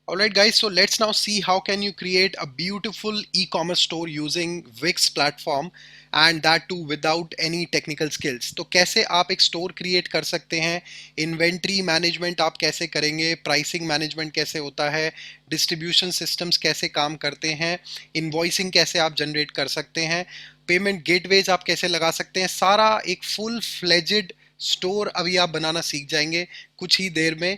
Alright guys, so let's now see how can you create a beautiful e-commerce store using Wix platform and that too without any technical skills. तो कैसे आप एक store create कर सकते हैं, inventory management आप कैसे करेंगे, प्राइसिंग मैनेजमेंट कैसे होता है, डिस्ट्रीब्यूशन सिस्टम्स कैसे काम करते हैं, इनवॉइसिंग कैसे आप जनरेट कर सकते हैं, पेमेंट गेटवेज आप कैसे लगा सकते हैं, सारा एक फुल फ्लेजेड स्टोर अभी आप बनाना सीख जाएंगे कुछ ही देर में।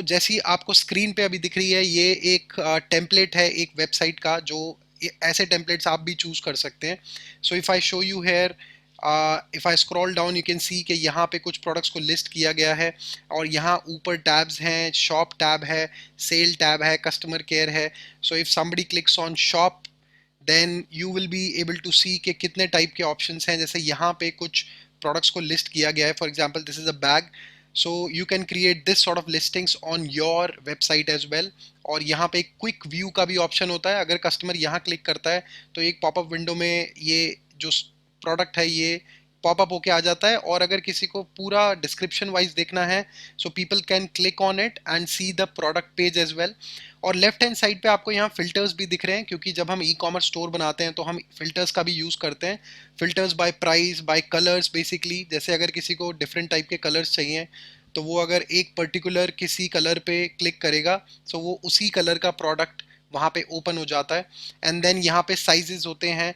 जैसी आपको स्क्रीन पे अभी दिख रही है, ये एक टेम्पलेट है एक वेबसाइट का, जो ऐसे टेम्पलेट्स आप भी चूज कर सकते हैं। So if I show you here, if I scroll down, you can see कि यहाँ पे कुछ प्रोडक्ट्स को लिस्ट किया गया है और यहाँ ऊपर टैब्स हैं, शॉप टैब है, सेल टैब है, कस्टमर केयर है। So if somebody clicks on shop, then you will be able to see कि कितने टाइप के ऑप्शंस हैं। जैसे यहाँ पे कुछ प्रोडक्ट्स को लिस्ट किया गया है, for example this is a bag, so you can create this sort of listings on your website as well. और यहाँ पे क्विक व्यू का भी ऑप्शन होता है, अगर कस्टमर यहाँ क्लिक करता है तो एक पॉपअप विंडो में ये जो प्रोडक्ट है ये पॉपअप होके आ जाता है। और अगर किसी को पूरा डिस्क्रिप्शन वाइज देखना है, so people can click on it and see the product page as well. और लेफ्ट हैंड साइड पे आपको यहाँ फिल्टर्स भी दिख रहे हैं, क्योंकि जब हम ई कॉमर्स स्टोर बनाते हैं तो हम फिल्टर्स का भी यूज़ करते हैं। Filters by price, by colours basically. जैसे अगर किसी को डिफरेंट टाइप के कलर्स चाहिए तो वो अगर एक पर्टिकुलर किसी कलर पे क्लिक करेगा तो वो उसी कलर का प्रोडक्ट वहाँ पे ओपन हो जाता है। एंड देन यहाँ पे साइजेस होते हैं,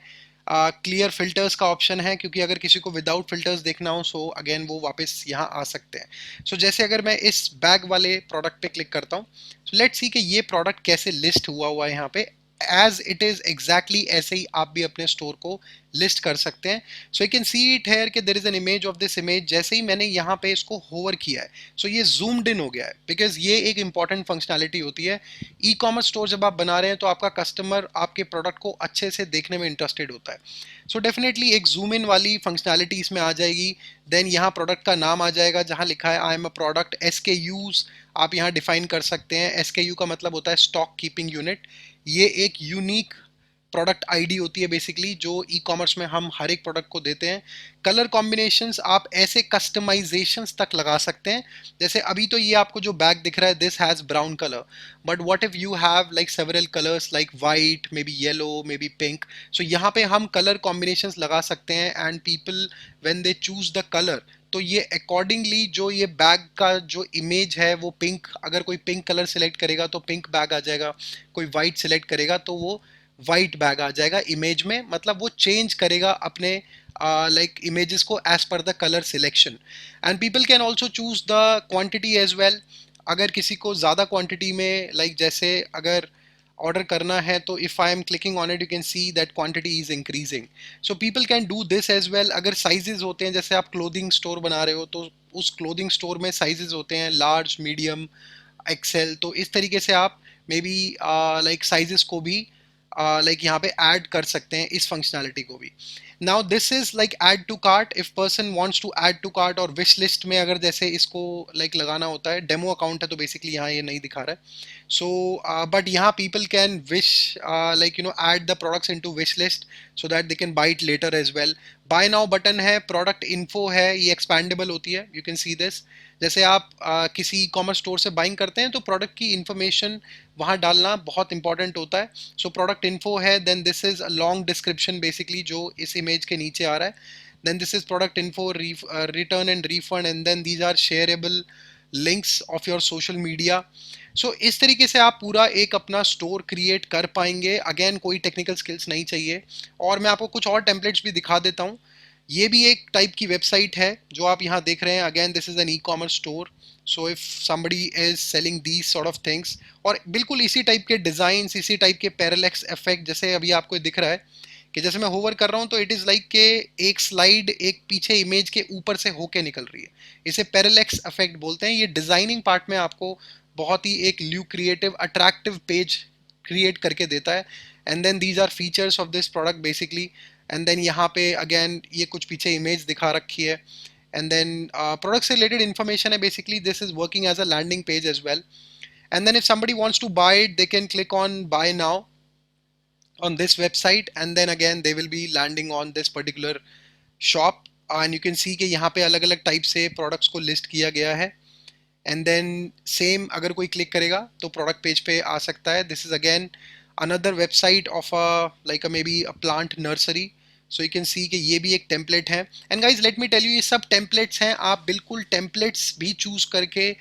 क्लियर फिल्टर्स का ऑप्शन है, क्योंकि अगर किसी को विदाउट फिल्टर्स देखना हो सो अगेन वो वापस यहाँ आ सकते हैं। जैसे अगर मैं इस बैग वाले प्रोडक्ट पे क्लिक करता हूँ, लेट्स सी कि ये प्रोडक्ट कैसे लिस्ट हुआ है यहाँ पे। एज इट इज एग्जैक्टली ऐसे ही आप भी अपने स्टोर को लिस्ट कर सकते हैं। So you can see it here कि there is an image of this image. जैसे ही मैंने यहाँ पे इसको होवर किया है, सो ये जूम्ड इन हो गया है, बिकॉज ये एक इंपॉर्टेंट फंक्शनैलिटी होती है। ई कॉमर्स स्टोर जब आप बना रहे हैं तो आपका कस्टमर आपके प्रोडक्ट को अच्छे से देखने में इंटरेस्टेड होता है। सो डेफिनेटली एक जूम इन वाली फंक्शनैलिटी इसमें आ जाएगी। देन यहाँ प्रोडक्ट का नाम आ जाएगा, जहाँ लिखा है आई एम अ प्रोडक्ट। एस के यूज आप यहाँ डिफाइन कर सकते हैं। एस के यू का मतलब होता है स्टॉक कीपिंग यूनिट। ये एक यूनिक प्रोडक्ट आईडी होती है बेसिकली, जो ई कॉमर्स में हम हर एक प्रोडक्ट को देते हैं। कलर कॉम्बिनेशंस आप ऐसे कस्टमाइजेशंस तक लगा सकते हैं। जैसे अभी तो ये आपको जो बैग दिख रहा है, this has brown colour, but what if you have like several colours like white, maybe yellow, maybe pink. So यहाँ पे हम कलर कॉम्बिनेशंस लगा सकते हैं and people when they choose the colour, तो ये अकॉर्डिंगली जो ये बैग का जो इमेज है वो पिंक, अगर कोई पिंक कलर सिलेक्ट करेगा तो पिंक बैग आ जाएगा, कोई वाइट सिलेक्ट करेगा तो वो वाइट बैग आ जाएगा इमेज में। मतलब वो चेंज करेगा अपने लाइक इमेजेस को as per the colour selection. And people can also choose the quantity as well. अगर किसी को ज़्यादा क्वांटिटी में लाइक जैसे अगर ऑर्डर करना है तो if I am clicking on it, you can see that quantity is increasing. So people can do this as well. अगर साइजेस होते हैं, जैसे आप क्लोथिंग स्टोर बना रहे हो तो उस क्लोथिंग स्टोर में साइजेस होते हैं लार्ज, मीडियम, एक्सेल। तो इस तरीके से आप मे बी लाइक साइजेस को भी लाइक यहाँ पे ऐड कर सकते हैं, इस फंक्शनैलिटी को भी। Now this is like add to cart. If person wants to add to cart और विश लिस्ट में अगर जैसे इसको लाइक लगाना होता है, डेमो अकाउंट है तो बेसिकली यहाँ ये नहीं दिखा रहा है। सो बट यहाँ people can wish like add the products into wish list so that they can buy it later as well. Buy now button है, प्रोडक्ट इन्फो है, ये एक्सपैंडेबल होती है, यू कैन सी दिस। जैसे आप किसी ई commerce store से buying करते हैं तो प्रोडक्ट की इन्फॉर्मेशन वहाँ डालना बहुत इंपॉर्टेंट होता है। सो प्रोडक्ट इन्फो है, then this is a long description basically जो इस इमेज के नीचे आ रहा है। then this is product info, return and refund, and then these are shareable links of your social media. सो इस तरीके से आप पूरा एक अपना स्टोर क्रिएट कर पाएंगे। अगेन कोई टेक्निकल स्किल्स नहीं चाहिए। और मैं आपको कुछ और टेम्पलेट्स भी दिखा देता हूँ। ये भी एक टाइप की वेबसाइट है जो आप यहाँ देख रहे हैं। Again this is an e commerce store. So if somebody is selling these sort of things, और बिल्कुल इसी टाइप के डिजाइन, इसी टाइप के पैरेलैक्स इफेक्ट, जैसे अभी आपको दिख रहा है कि जैसे मैं होवर कर रहा हूँ तो इट इज लाइक के एक स्लाइड एक पीछे इमेज के ऊपर से होके निकल रही है। इसे पैरेलैक्स इफेक्ट बोलते हैं। ये डिजाइनिंग पार्ट में आपको बहुत ही एक ल्यू क्रिएटिव अट्रैक्टिव पेज क्रिएट करके देता है। And then these are features of this product basically. And then यहाँ पे अगेन ये कुछ पीछे इमेज दिखा रखी है। एंड देन प्रोडक्ट से रिलेटेड इन्फॉर्मेशन है basically. This is working as a landing page as well. And then if somebody wants to buy it, they can click on buy now on this website, and then again they will be landing on this particular shop। and you can see कि यहाँ पे अलग अलग type से products को list किया गया है। एंड देन सेम अगर कोई क्लिक करेगा तो प्रोडक्ट पेज पे आ सकता है. This is again another website of a like a maybe a plant nursery. So you can see कि ये भी एक टेम्पलेट है. And guys let me tell you, ये सब टेम्पलेट्स हैं. आप बिल्कुल टेम्पलेट्स भी चूज करके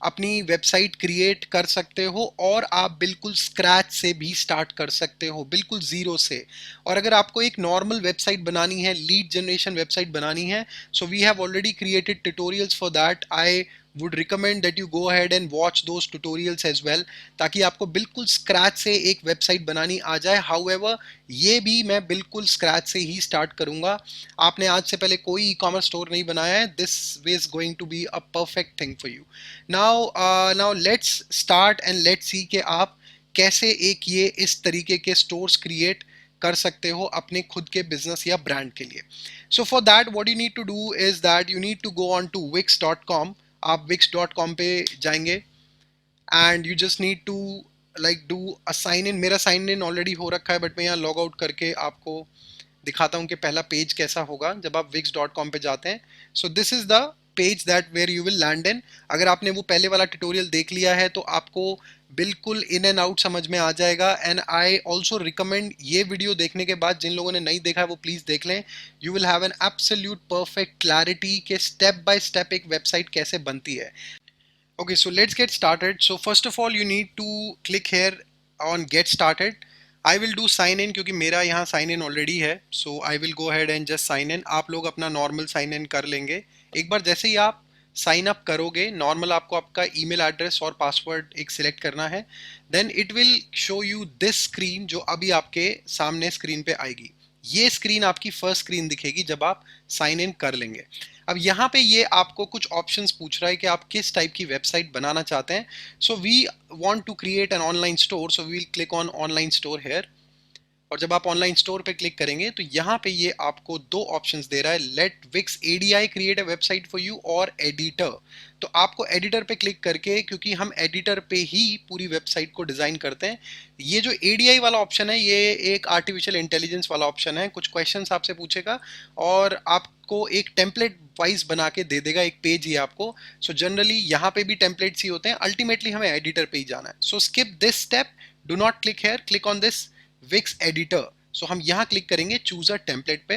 अपनी वेबसाइट क्रिएट कर सकते हो और आप बिल्कुल स्क्रैच से भी स्टार्ट कर सकते हो, बिल्कुल जीरो से. और अगर आपको एक नॉर्मल वेबसाइट बनानी है, लीड जनरेशन वेबसाइट बनानी है, so we have already created tutorials for that. I would recommend that you go ahead and watch those tutorials as well, ताकि आपको बिल्कुल स्क्रैच से एक वेबसाइट बनानी आ जाए. however ये भी मैं बिल्कुल स्क्रैच से ही स्टार्ट करूंगा. आपने आज से पहले कोई ई कॉमर्स स्टोर नहीं बनाया है, this is going to be a perfect thing for you. Now let's start and let's see कि आप कैसे एक ये इस तरीके के स्टोर्स क्रिएट कर सकते हो अपने खुद के बिजनेस या ब्रांड के लिए. So for that what you need to do is that you need to go on to wix.com. आप wix.com पे जाएंगे and you just need to like do a sign in. मेरा साइन इन ऑलरेडी हो रखा है, but मैं यहाँ log out करके आपको दिखाता हूँ कि पहला पेज कैसा होगा जब आप wix.com पे जाते हैं. So this is the page that where you will land in. अगर आपने वो पहले वाला ट्यूटोरियल देख लिया है तो आपको बिल्कुल इन एंड आउट समझ में आ जाएगा. एंड आई ऑल्सो रिकमेंड ये वीडियो देखने के बाद जिन लोगों ने नहीं देखा है वो प्लीज देख लें. You will have an absolute perfect clarity के स्टेप बाय स्टेप एक वेबसाइट कैसे बनती है. Okay, so let's get started. So first of all, you need to click here on get started. I will do sign in क्योंकि मेरा यहाँ sign in already है. So I will go ahead and just sign in. आप लोग अपना normal sign in कर लेंगे. एक बार जैसे ही आप साइन अप करोगे, नॉर्मल आपको आपका ईमेल एड्रेस और पासवर्ड एक सिलेक्ट करना है. Then it will show you this screen जो अभी आपके सामने स्क्रीन पे आएगी. ये स्क्रीन आपकी फर्स्ट स्क्रीन दिखेगी जब आप साइन इन कर लेंगे. अब यहाँ पे ये आपको कुछ ऑप्शंस पूछ रहा है कि आप किस टाइप की वेबसाइट बनाना चाहते हैं. So we want to create an online store, so we will click on online store here. और जब आप ऑनलाइन स्टोर पे क्लिक करेंगे तो यहाँ पे ये आपको दो ऑप्शंस दे रहा है, let Wix ADI create a website for you और एडिटर. तो आपको एडिटर पे क्लिक करके, क्योंकि हम एडिटर पे ही पूरी वेबसाइट को डिजाइन करते हैं, ये जो एडीआई वाला ऑप्शन है ये एक आर्टिफिशियल इंटेलिजेंस वाला ऑप्शन है. कुछ क्वेश्चंस आपसे पूछेगा और आपको एक टेम्पलेट वाइज बना के दे देगा, एक पेज ही आपको. सो जनरली यहाँ पे भी टेम्पलेट्स ही होते हैं, अल्टीमेटली हमें एडिटर पे ही जाना है. So skip this step, do not click here, click on this Wix editor. So हम यहाँ क्लिक करेंगे choose a template पे.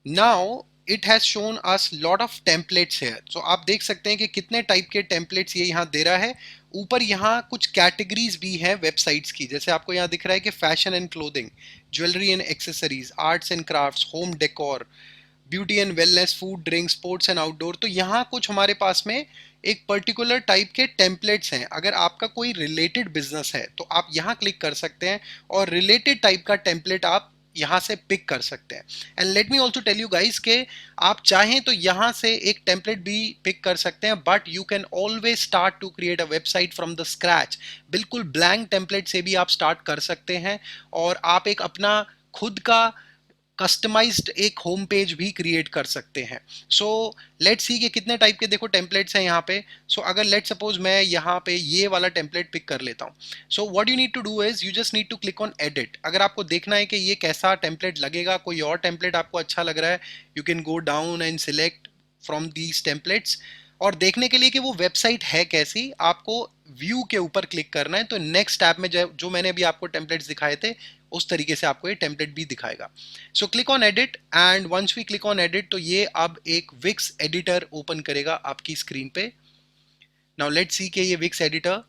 Now it has shown us lot of templates here. So आप देख सकते हैं कि कितने टाइप के templates ये यहाँ दे रहा है. ऊपर यहाँ कुछ कैटेगरीज भी हैं वेबसाइट्स की, जैसे आपको यहाँ दिख रहा है कि fashion and clothing, jewellery and accessories, arts and crafts, home decor, beauty and wellness, food, drink, sports and outdoor. तो यहाँ कुछ हमारे पास में एक पर्टिकुलर टाइप के टेम्पलेट्स हैं. अगर आपका कोई रिलेटेड बिजनेस है तो आप यहाँ क्लिक कर सकते हैं और रिलेटेड टाइप का टेम्पलेट आप यहाँ से पिक कर सकते हैं. And let me also tell you guys के आप चाहें तो यहाँ से एक टेम्पलेट भी पिक कर सकते हैं, but you can always start to create a website from the scratch. बिल्कुल ब्लैंक टेम्पलेट से भी आप स्टार्ट कर सकते हैं और आप एक अपना खुद का कस्टमाइज्ड एक होम पेज भी क्रिएट कर सकते हैं. सो लेट्स सी कि कितने टाइप के देखो टेम्पलेट्स हैं यहाँ पे. सो अगर लेट सपोज मैं यहाँ पे ये वाला टेम्पलेट पिक कर लेता हूँ. So what you need to do is you just need to click on edit. अगर आपको देखना है कि ये कैसा टेम्पलेट लगेगा, कोई और टेम्पलेट आपको अच्छा लग रहा है, you can go down and select from these templates. और देखने के लिए कि वो वेबसाइट है कैसी, आपको व्यू के ऊपर क्लिक करना है. तो नेक्स्ट टैब में जो मैंने अभी आपको टेम्पलेट्स दिखाए थे उस तरीके से आपको ये टेम्पलेट भी दिखाएगा. So click on edit and once we click on edit तो ये अब एक विक्स एडिटर ओपन करेगा आपकी स्क्रीन पे. नाउ लेट्स सी कि ये विक्स एडिटर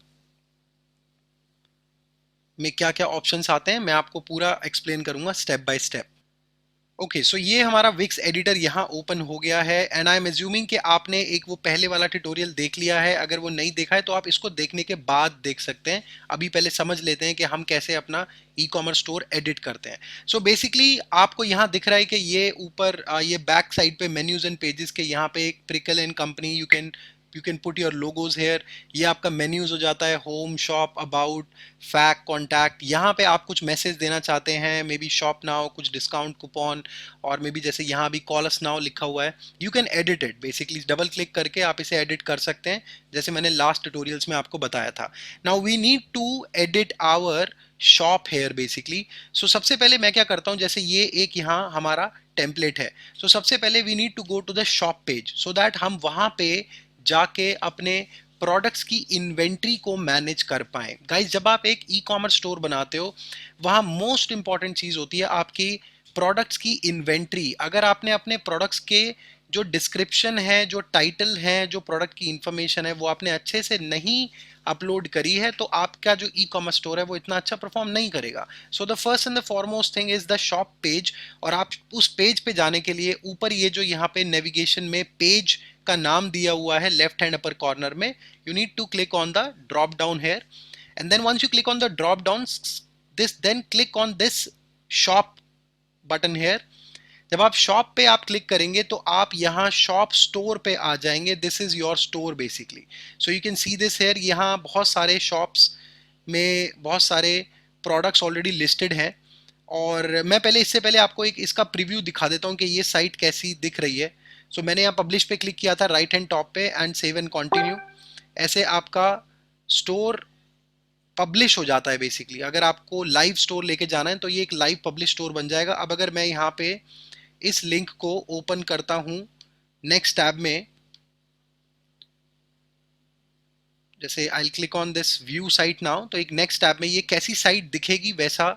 में क्या क्या ऑप्शंस आते हैं, मैं आपको पूरा एक्सप्लेन करूंगा स्टेप बाय स्टेप. ओके, सो ये हमारा विक्स एडिटर यहाँ ओपन हो गया है एंड आई एम एज्यूमिंग कि आपने एक वो पहले वाला ट्यूटोरियल देख लिया है. अगर वो नहीं देखा है तो आप इसको देखने के बाद देख सकते हैं. अभी पहले समझ लेते हैं कि हम कैसे अपना ई कॉमर्स स्टोर एडिट करते हैं. सो बेसिकली आपको यहाँ दिख रहा है कि ये ऊपर ये बैक साइड पे मेन्यूज एंड पेजेस के यहाँ पे एक प्रिकल and company, you can put your logos here. ये आपका मेन्यूज हो जाता है, home, shop, about, fact, contact. यहाँ पे आप कुछ मैसेज देना चाहते हैं, मे बी शॉप नाउ, कुछ डिस्काउंट कूपन, और मे बी जैसे यहाँ भी कॉल अस नाउ लिखा हुआ है. You can edit it. Basically double click करके आप इसे एडिट कर सकते हैं जैसे मैंने लास्ट ट्यूटोरियल्स में आपको बताया था. Now we need to edit our shop here basically. So सबसे पहले मैं क्या करता हूँ, जैसे ये एक यहाँ हमारा टेम्पलेट है, सो सबसे पहले we need to go to the shop page so that हम वहाँ पे जाके अपने प्रोडक्ट्स की इन्वेंट्री को मैनेज कर पाएं। गाइस, जब आप एक ई कॉमर्स स्टोर बनाते हो, वहाँ मोस्ट इंपॉर्टेंट चीज़ होती है आपकी प्रोडक्ट्स की इन्वेंट्री। अगर आपने अपने प्रोडक्ट्स के जो डिस्क्रिप्शन है, जो टाइटल है, जो प्रोडक्ट की इंफॉर्मेशन है, वो आपने अच्छे से नहीं अपलोड करी है, तो आपका जो ई कॉमर्स स्टोर है वो इतना अच्छा परफॉर्म नहीं करेगा। So the first and the foremost thing is the shop page. और आप उस पेज पे जाने के लिए ऊपर ये जो यहाँ पे नेविगेशन में पेज का नाम दिया हुआ है लेफ्ट हैंड अपर कॉर्नर में, you need to click on the drop down here, and then once you click on the drop down this, then click on this shop button here. जब आप shop पे आप click करेंगे तो आप यहाँ shop store पे आ जाएंगे। This is your store basically. So you can see this here, यहाँ बहुत सारे शॉप्स में बहुत सारे प्रोडक्ट्स ऑलरेडी लिस्टेड हैं। और मैं पहले इससे पहले आपको एक इसका प्रीव्यू दिखा देता हूँ कि ये साइट कैसी दिख रही है। सो मैंने यहाँ पब्लिश पे क्लिक किया था राइट हैंड टॉप पे, एंड सेव एंड कंटिन्यू। ऐसे आपका स्टोर पब्लिश हो जाता है बेसिकली। अगर आपको लाइव स्टोर लेके जाना है तो ये एक लाइव पब्लिश स्टोर बन जाएगा। अब अगर मैं यहाँ पे इस लिंक को ओपन करता हूं नेक्स्ट टैब में, जैसे आई click on this view site now, तो एक नेक्स्ट टैब में ये कैसी साइट दिखेगी वैसा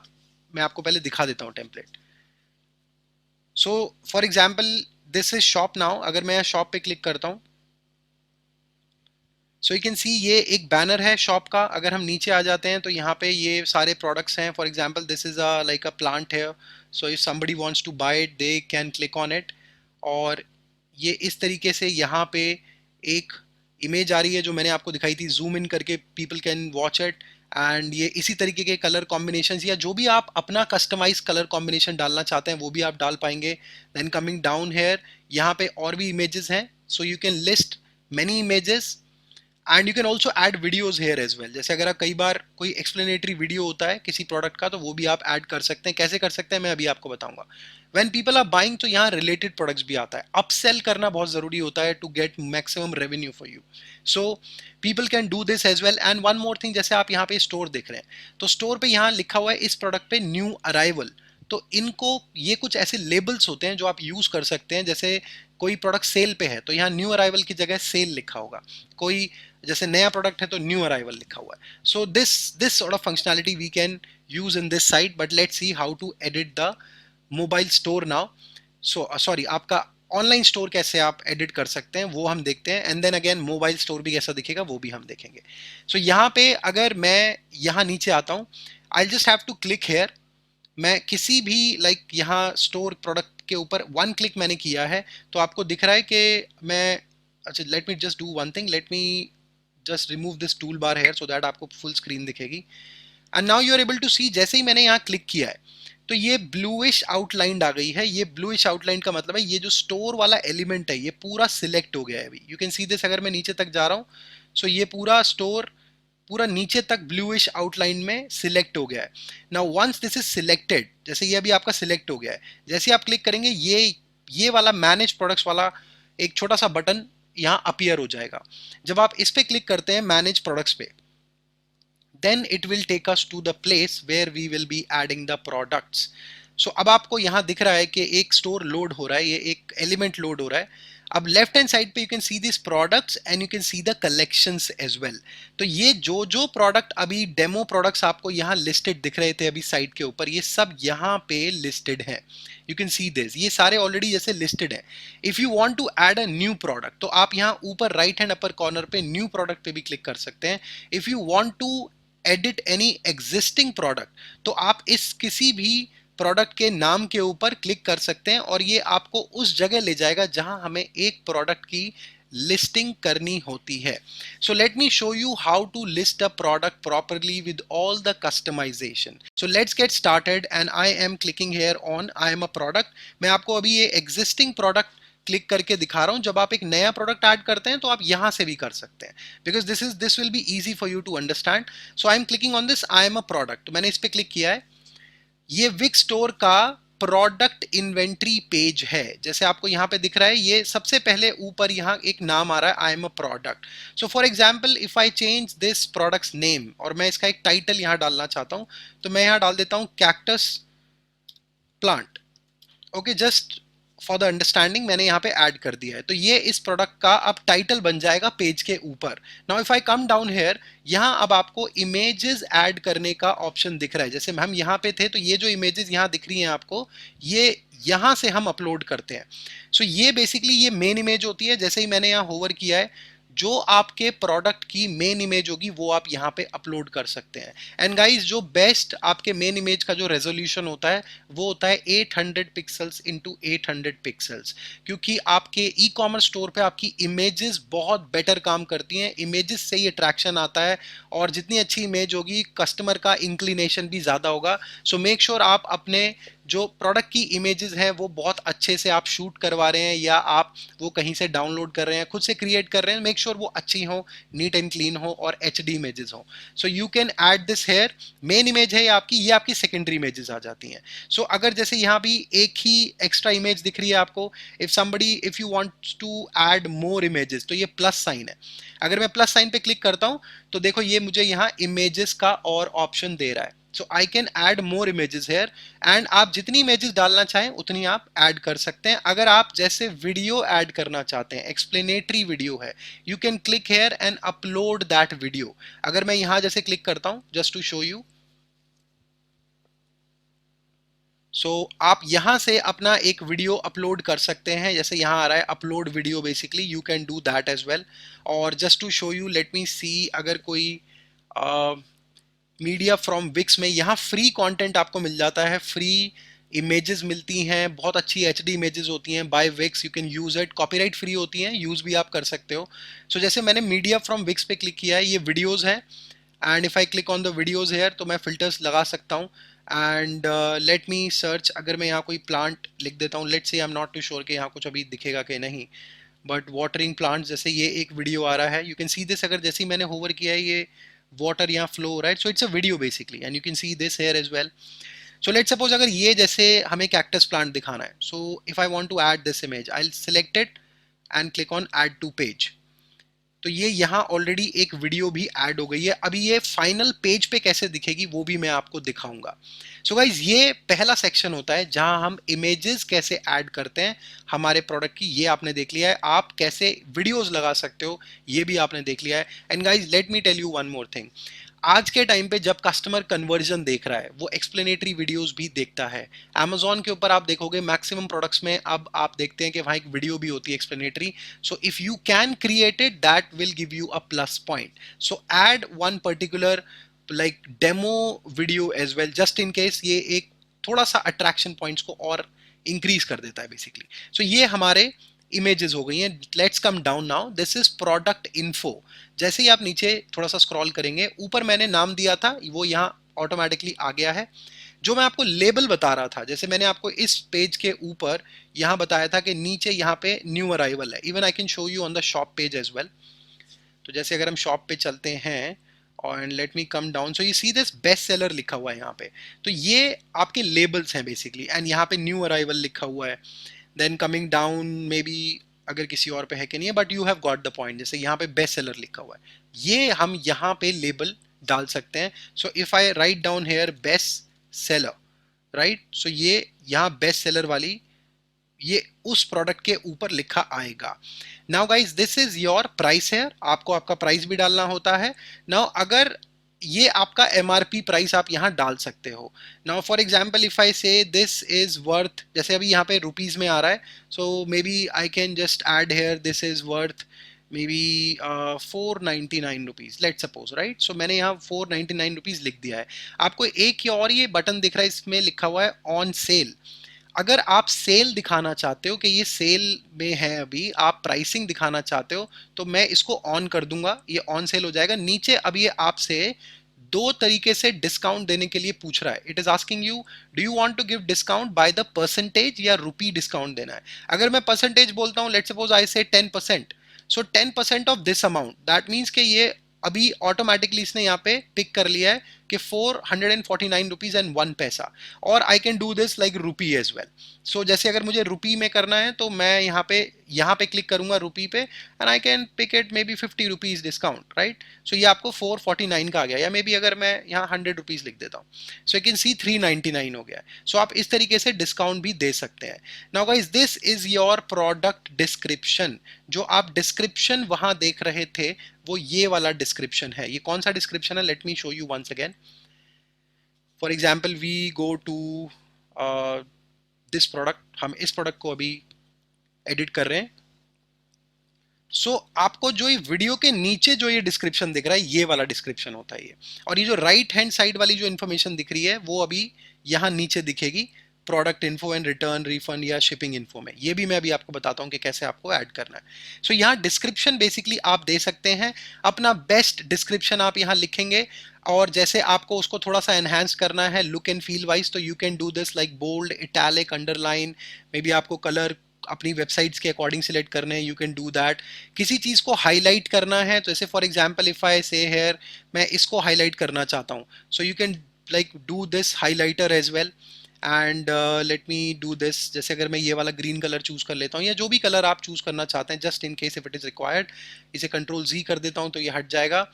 मैं आपको पहले दिखा देता हूं template. So for example this is shop now. अगर मैं शॉप पे क्लिक करता हूं, सो यू कैन सी ये एक बैनर है शॉप का। अगर हम नीचे आ जाते हैं तो यहाँ पे ये सारे प्रोडक्ट्स हैं। For example this is a like a plant है, so if somebody wants to buy it they can click on it. और ये इस तरीके से यहाँ पे एक इमेज आ रही है जो मैंने आपको दिखाई थी, जूम इन करके people can watch it. And ये इसी तरीके के कलर कॉम्बिनेशन या जो भी आप अपना कस्टमाइज कलर कॉम्बिनेशन डालना चाहते हैं वो भी आप डाल पाएंगे। देन कमिंग डाउन हेयर, यहाँ पे और भी इमेजेस हैं, so you can list many images and you can also add videos here as well. जैसे अगर आप कई बार कोई एक्सप्लेनेटरी वीडियो होता है किसी प्रोडक्ट का, तो वो भी आप ऐड कर सकते हैं। कैसे कर सकते हैं मैं अभी आपको बताऊंगा। व्हेन पीपल आर बाइंग, तो यहाँ रिलेटेड प्रोडक्ट्स भी आता है। अपसेल करना बहुत जरूरी होता है to get maximum revenue for you. So people can do this as well. And one more thing, जैसे आप यहाँ पे स्टोर देख रहे हैं, तो स्टोर पे यहाँ लिखा हुआ है इस प्रोडक्ट पे न्यू अराइवल। तो इनको ये कुछ ऐसे लेबल्स होते हैं जो आप यूज कर सकते हैं। जैसे कोई प्रोडक्ट सेल पे है तो यहाँ न्यू अराइवल की जगह सेल लिखा होगा। कोई जैसे नया प्रोडक्ट है तो न्यू अराइवल लिखा हुआ है। So this sort of functionality we can use in this site, but let's see how to edit the mobile store now. So sorry, आपका ऑनलाइन स्टोर कैसे आप एडिट कर सकते हैं वो हम देखते हैं, and then again mobile store भी कैसा दिखेगा वो भी हम देखेंगे। सो यहाँ पे अगर मैं यहाँ नीचे आता हूँ, I just have to click here. मैं किसी भी यहाँ स्टोर प्रोडक्ट के ऊपर वन क्लिक मैंने किया है तो आपको दिख रहा है कि मैं, अच्छा let me just do one thing, let me just remove this tool bar here so that आपको फुल स्क्रीन दिखेगी। And now you are able to see, जैसे ही मैंने यहाँ क्लिक किया है तो ये ब्लूइश आउटलाइन आ गई है। ये ब्लूइश आउटलाइन का मतलब है ये जो स्टोर वाला एलिमेंट है ये पूरा सिलेक्ट हो गया है अभी। यू कैन सी दिस, अगर मैं नीचे तक जा रहा हूँ, सो ये पूरा स्टोर पूरा नीचे तक ब्लूइश आउटलाइन में सिलेक्ट हो गया है। Now once this is selected, जैसे ये अभी आपका सिलेक्ट हो गया है, जैसे आप क्लिक करेंगे ये वाला मैनेज प्रोडक्ट्स वाला एक छोटा सा बटन यहाँ अपीयर हो जाएगा। जब आप इस पे क्लिक करते हैं मैनेज प्रोडक्ट्स पे, then it will take us to the place where we will be adding the products. So अब आपको यहाँ दिख रहा है कि एक स्टोर लोड हो रहा है, ये एक एलिमेंट लोड हो रहा है। अब लेफ्ट हैंड साइड पे you can see this products and you can see the collections as well. तो ये जो जो प्रोडक्ट अभी डेमो प्रोडक्ट्स आपको यहाँ लिस्टेड दिख रहे थे अभी साइड के ऊपर, ये सब यहाँ पे लिस्टेड है। यू कैन सी दिस, ये सारे ऑलरेडी जैसे लिस्टेड है। If you want to add a new product तो आप यहाँ ऊपर राइट हैंड अपर कॉर्नर पे न्यू प्रोडक्ट पे भी क्लिक कर सकते हैं। If you want to edit any existing product तो आप इस किसी भी प्रोडक्ट के नाम के ऊपर क्लिक कर सकते हैं और ये आपको उस जगह ले जाएगा जहां हमें एक प्रोडक्ट की लिस्टिंग करनी होती है। So let me show you how to list a product properly with all the customization. So let's get started and I am clicking here on I am a product. मैं आपको अभी ये existing product click करके दिखा रहा हूं। जब आप एक नया प्रोडक्ट ऐड करते हैं तो आप यहां से भी कर सकते हैं, because this will be easy for you to understand. So I am clicking on this I am a product, मैंने इस पे क्लिक किया है। ये विक्स स्टोर का प्रोडक्ट इन्वेंट्री पेज है। जैसे आपको यहाँ पे दिख रहा है, ये सबसे पहले ऊपर यहाँ एक नाम आ रहा है आई am a product. So for example if I change this products name और मैं इसका एक टाइटल यहाँ डालना चाहता हूँ तो मैं यहाँ डाल देता हूँ cactus plant. Okay, just for the understanding मैंने यहाँ पे ऐड कर दिया है। तो ये इस प्रोडक्ट का अब टाइटल बन जाएगा पेज के ऊपर। Now if I come down here, यहाँ अब आपको इमेजेस ऐड करने का ऑप्शन दिख रहा है। जैसे हम यहाँ पे थे तो ये जो इमेजेस यहाँ दिख रही हैं आपको, ये यहाँ से हम अपलोड करते हैं। सो ये बेसिकली ये मेन इमेज होती है। जैसे ही मैंने यहाँ होवर किया है, जो आपके प्रोडक्ट की मेन इमेज होगी वो आप यहाँ पे अपलोड कर सकते हैं। एंड गाइस, जो बेस्ट आपके मेन इमेज का जो रेजोल्यूशन होता है वो होता है 800 पिक्सल्स इंटू 800 पिक्सल्स, क्योंकि आपके ई कॉमर्स स्टोर पे आपकी इमेजेस बहुत बेटर काम करती हैं। इमेजेस से ही अट्रैक्शन आता है, और जितनी अच्छी इमेज होगी कस्टमर का इंक्लिनेशन भी ज़्यादा होगा। सो मेक श्योर आप अपने जो प्रोडक्ट की इमेजेस हैं वो बहुत अच्छे से आप शूट करवा रहे हैं, या आप वो कहीं से डाउनलोड कर रहे हैं, खुद से क्रिएट कर रहे हैं, मेक श्योर वो अच्छी हो, नीट एंड क्लीन हो और एचडी इमेजेस हो। So you can add this here. Main image है आपकी, ये आपकी सेकेंडरी इमेजेस आ जाती हैं। सो अगर जैसे यहाँ भी एक ही एक्स्ट्रा इमेज दिख रही है आपको, if you want to add more images, तो ये प्लस साइन है। अगर मैं प्लस साइन पे क्लिक करता हूं तो देखो ये मुझे यहाँ इमेजेस का और ऑप्शन दे रहा है। So I can add more images here, and आप जितनी इमेजेस डालना चाहें उतनी आप ऐड कर सकते हैं। अगर आप जैसे वीडियो ऐड करना चाहते हैं, एक्सप्लेनेटरी वीडियो है, you can click hair and upload that video. अगर मैं यहां जैसे क्लिक करता हूं जस्ट टू शो यू, सो आप यहां से अपना एक वीडियो अपलोड कर सकते हैं। जैसे यहां आ रहा है upload video, basically you can do that as well. और just to show you, let me see, अगर कोई मीडिया फ्रॉम विक्स में, यहाँ फ्री कंटेंट आपको मिल जाता है, फ्री इमेजेस मिलती हैं, बहुत अच्छी एचडी इमेजेस होती हैं by Wix, you can use it, copyright free होती हैं, यूज भी आप कर सकते हो। सो जैसे मैंने मीडिया फ्रॉम विक्स पे क्लिक किया है, ये वीडियोस हैं, and if I click on the videos here तो मैं फिल्टर्स लगा सकता हूँ। एंड लेट मी सर्च, अगर मैं यहाँ कोई प्लांट लिख देता हूँ, let's say I am not too sure कि यहाँ कुछ अभी दिखेगा कि नहीं, बट वाटरिंग प्लांट, जैसे ये एक वीडियो आ रहा है, यू कैन सी दिस। अगर जैसे ही मैंने होवर किया है, ये वाटर यहाँ फ्लो हो रहा है, so it's a video basically, and you can see this here as well. So let's suppose अगर ये जैसे हमें कैक्टस प्लांट दिखाना है, so if I want to add this image, I will select it and click on add to page. तो ये यहाँ already एक वीडियो भी ऐड हो गई है। अभी ये फाइनल पेज पे कैसे दिखेगी वो भी मैं आपको दिखाऊंगा। सो गाइज, ये पहला सेक्शन होता है जहां हम इमेजेस कैसे ऐड करते हैं हमारे प्रोडक्ट की, ये आपने देख लिया है। आप कैसे वीडियोस लगा सकते हो ये भी आपने देख लिया है। And guys, let me tell you one more thing. आज के टाइम पे जब कस्टमर कन्वर्जन देख रहा है, वो एक्सप्लेनेटरी वीडियोस भी देखता है। Amazon के ऊपर आप देखोगे मैक्सिमम प्रोडक्ट्स में अब आप देखते हैं कि वहाँ एक वीडियो भी होती है explanatory. So if you can create it, that will give you a plus point. So add one particular like demo video as well, just in case ये एक थोड़ा सा अट्रैक्शन पॉइंट्स को और इंक्रीज कर देता है बेसिकली। सो ये हमारे इमेजेस हो गई हैं। Let's come down now, this is product info. जैसे ही आप नीचे थोड़ा सा स्क्रॉल करेंगे, ऊपर मैंने नाम दिया था वो यहाँ ऑटोमेटिकली आ गया है। जो मैं आपको लेबल बता रहा था, जैसे मैंने आपको इस पेज के ऊपर यहाँ बताया था कि नीचे यहाँ पे न्यू अराइवल है। Even I can show you on the shop page as well. तो जैसे अगर हम शॉप पे चलते हैं और let me come down, so you see this best seller लिखा हुआ है यहाँ पे। तो ये आपके लेबल्स हैं बेसिकली, एंड यहाँ पे न्यू अराइवल लिखा हुआ है। Then coming down, maybe अगर किसी और पे है कि नहीं है, but you have got the point. जैसे यहाँ पे बेस्ट सेलर लिखा हुआ है, ये हम यहाँ पे लेबल डाल सकते हैं। So if I write down here best seller, right, so ये यहाँ बेस्ट सेलर वाली ये उस प्रोडक्ट के ऊपर लिखा आएगा। Now guys, this is your price है, आपको आपका प्राइस भी डालना होता है। नाउ अगर ये आपका एमआरपी प्राइस आप यहाँ डाल सकते हो। Now for example if I से दिस इज वर्थ, जैसे अभी यहाँ पे रुपीज में आ रहा है, so maybe I can just add here this is worth maybe 499 rupees, let suppose, right. So मैंने यहाँ 499 रुपीज लिख दिया है। आपको एक और ये बटन दिख रहा है, इसमें लिखा हुआ है ऑन सेल। अगर आप सेल दिखाना चाहते हो कि ये सेल में है, अभी आप प्राइसिंग दिखाना चाहते हो, तो मैं इसको ऑन कर दूंगा, ये ऑन सेल हो जाएगा। नीचे अब ये आपसे दो तरीके से डिस्काउंट देने के लिए पूछ रहा है। It is asking you, do you want to give discount by the percentage या रुपी डिस्काउंट देना है। अगर मैं परसेंटेज बोलता हूं, लेट्स सपोज आई से 10%, सो 10% of this amount, that means कि ये अभी ऑटोमेटिकली इसने यहाँ पे पिक कर लिया है कि 449 रुपीज एंड 1 पैसा, और I can do this like rupee as well. So जैसे अगर मुझे रुपी में करना है तो मैं यहाँ पे क्लिक करूंगा रुपी पे, and I can pick it maybe 50 rupees discount, right. So ये आपको 449 का आ गया, या मे बी अगर मैं यहाँ 100 रुपीज लिख देता हूँ, सो यू कैन सी 399 हो गया है। सो आप इस तरीके से डिस्काउंट भी दे सकते हैं। Now guys, this is your product description. जो आप डिस्क्रिप्शन वहां देख रहे थे वो ये वाला डिस्क्रिप्शन है। ये कौन सा डिस्क्रिप्शन है, let me show you once again. For example we go to this product, हम इस प्रोडक्ट को अभी एडिट कर रहे हैं। सो आपको जो ये वीडियो के नीचे जो ये डिस्क्रिप्शन दिख रहा है, ये वाला डिस्क्रिप्शन होता है ये, और ये जो राइट हैंड साइड वाली जो इन्फॉर्मेशन दिख रही है वो अभी यहाँ नीचे दिखेगी, product info and return refund या शिपिंग इन्फो में। ये भी मैं अभी आपको बताता हूँ कि कैसे आपको ऐड करना है। सो यहाँ डिस्क्रिप्शन बेसिकली आप दे सकते हैं, अपना बेस्ट डिस्क्रिप्शन आप यहाँ लिखेंगे, और जैसे आपको उसको थोड़ा सा एनहांस करना है लुक एंड फील वाइज, तो you can do this like bold, italic, underline, maybe आपको कलर अपनी वेबसाइट्स के अकॉर्डिंग सिलेक्ट करने हैं, यू कैन डू दैट। किसी चीज़ को हाईलाइट करना है तो जैसे फॉर एग्जांपल इफ आई से हेयर मैं इसको हाईलाइट करना चाहता हूँ, so you can like do this highlighter as well, and let me do this. जैसे अगर मैं ये वाला ग्रीन कलर चूज कर लेता हूँ, या जो भी कलर आप चूज करना चाहते हैं, just in case if it is required, इसे कंट्रोल Z कर देता हूँ तो ये हट जाएगा।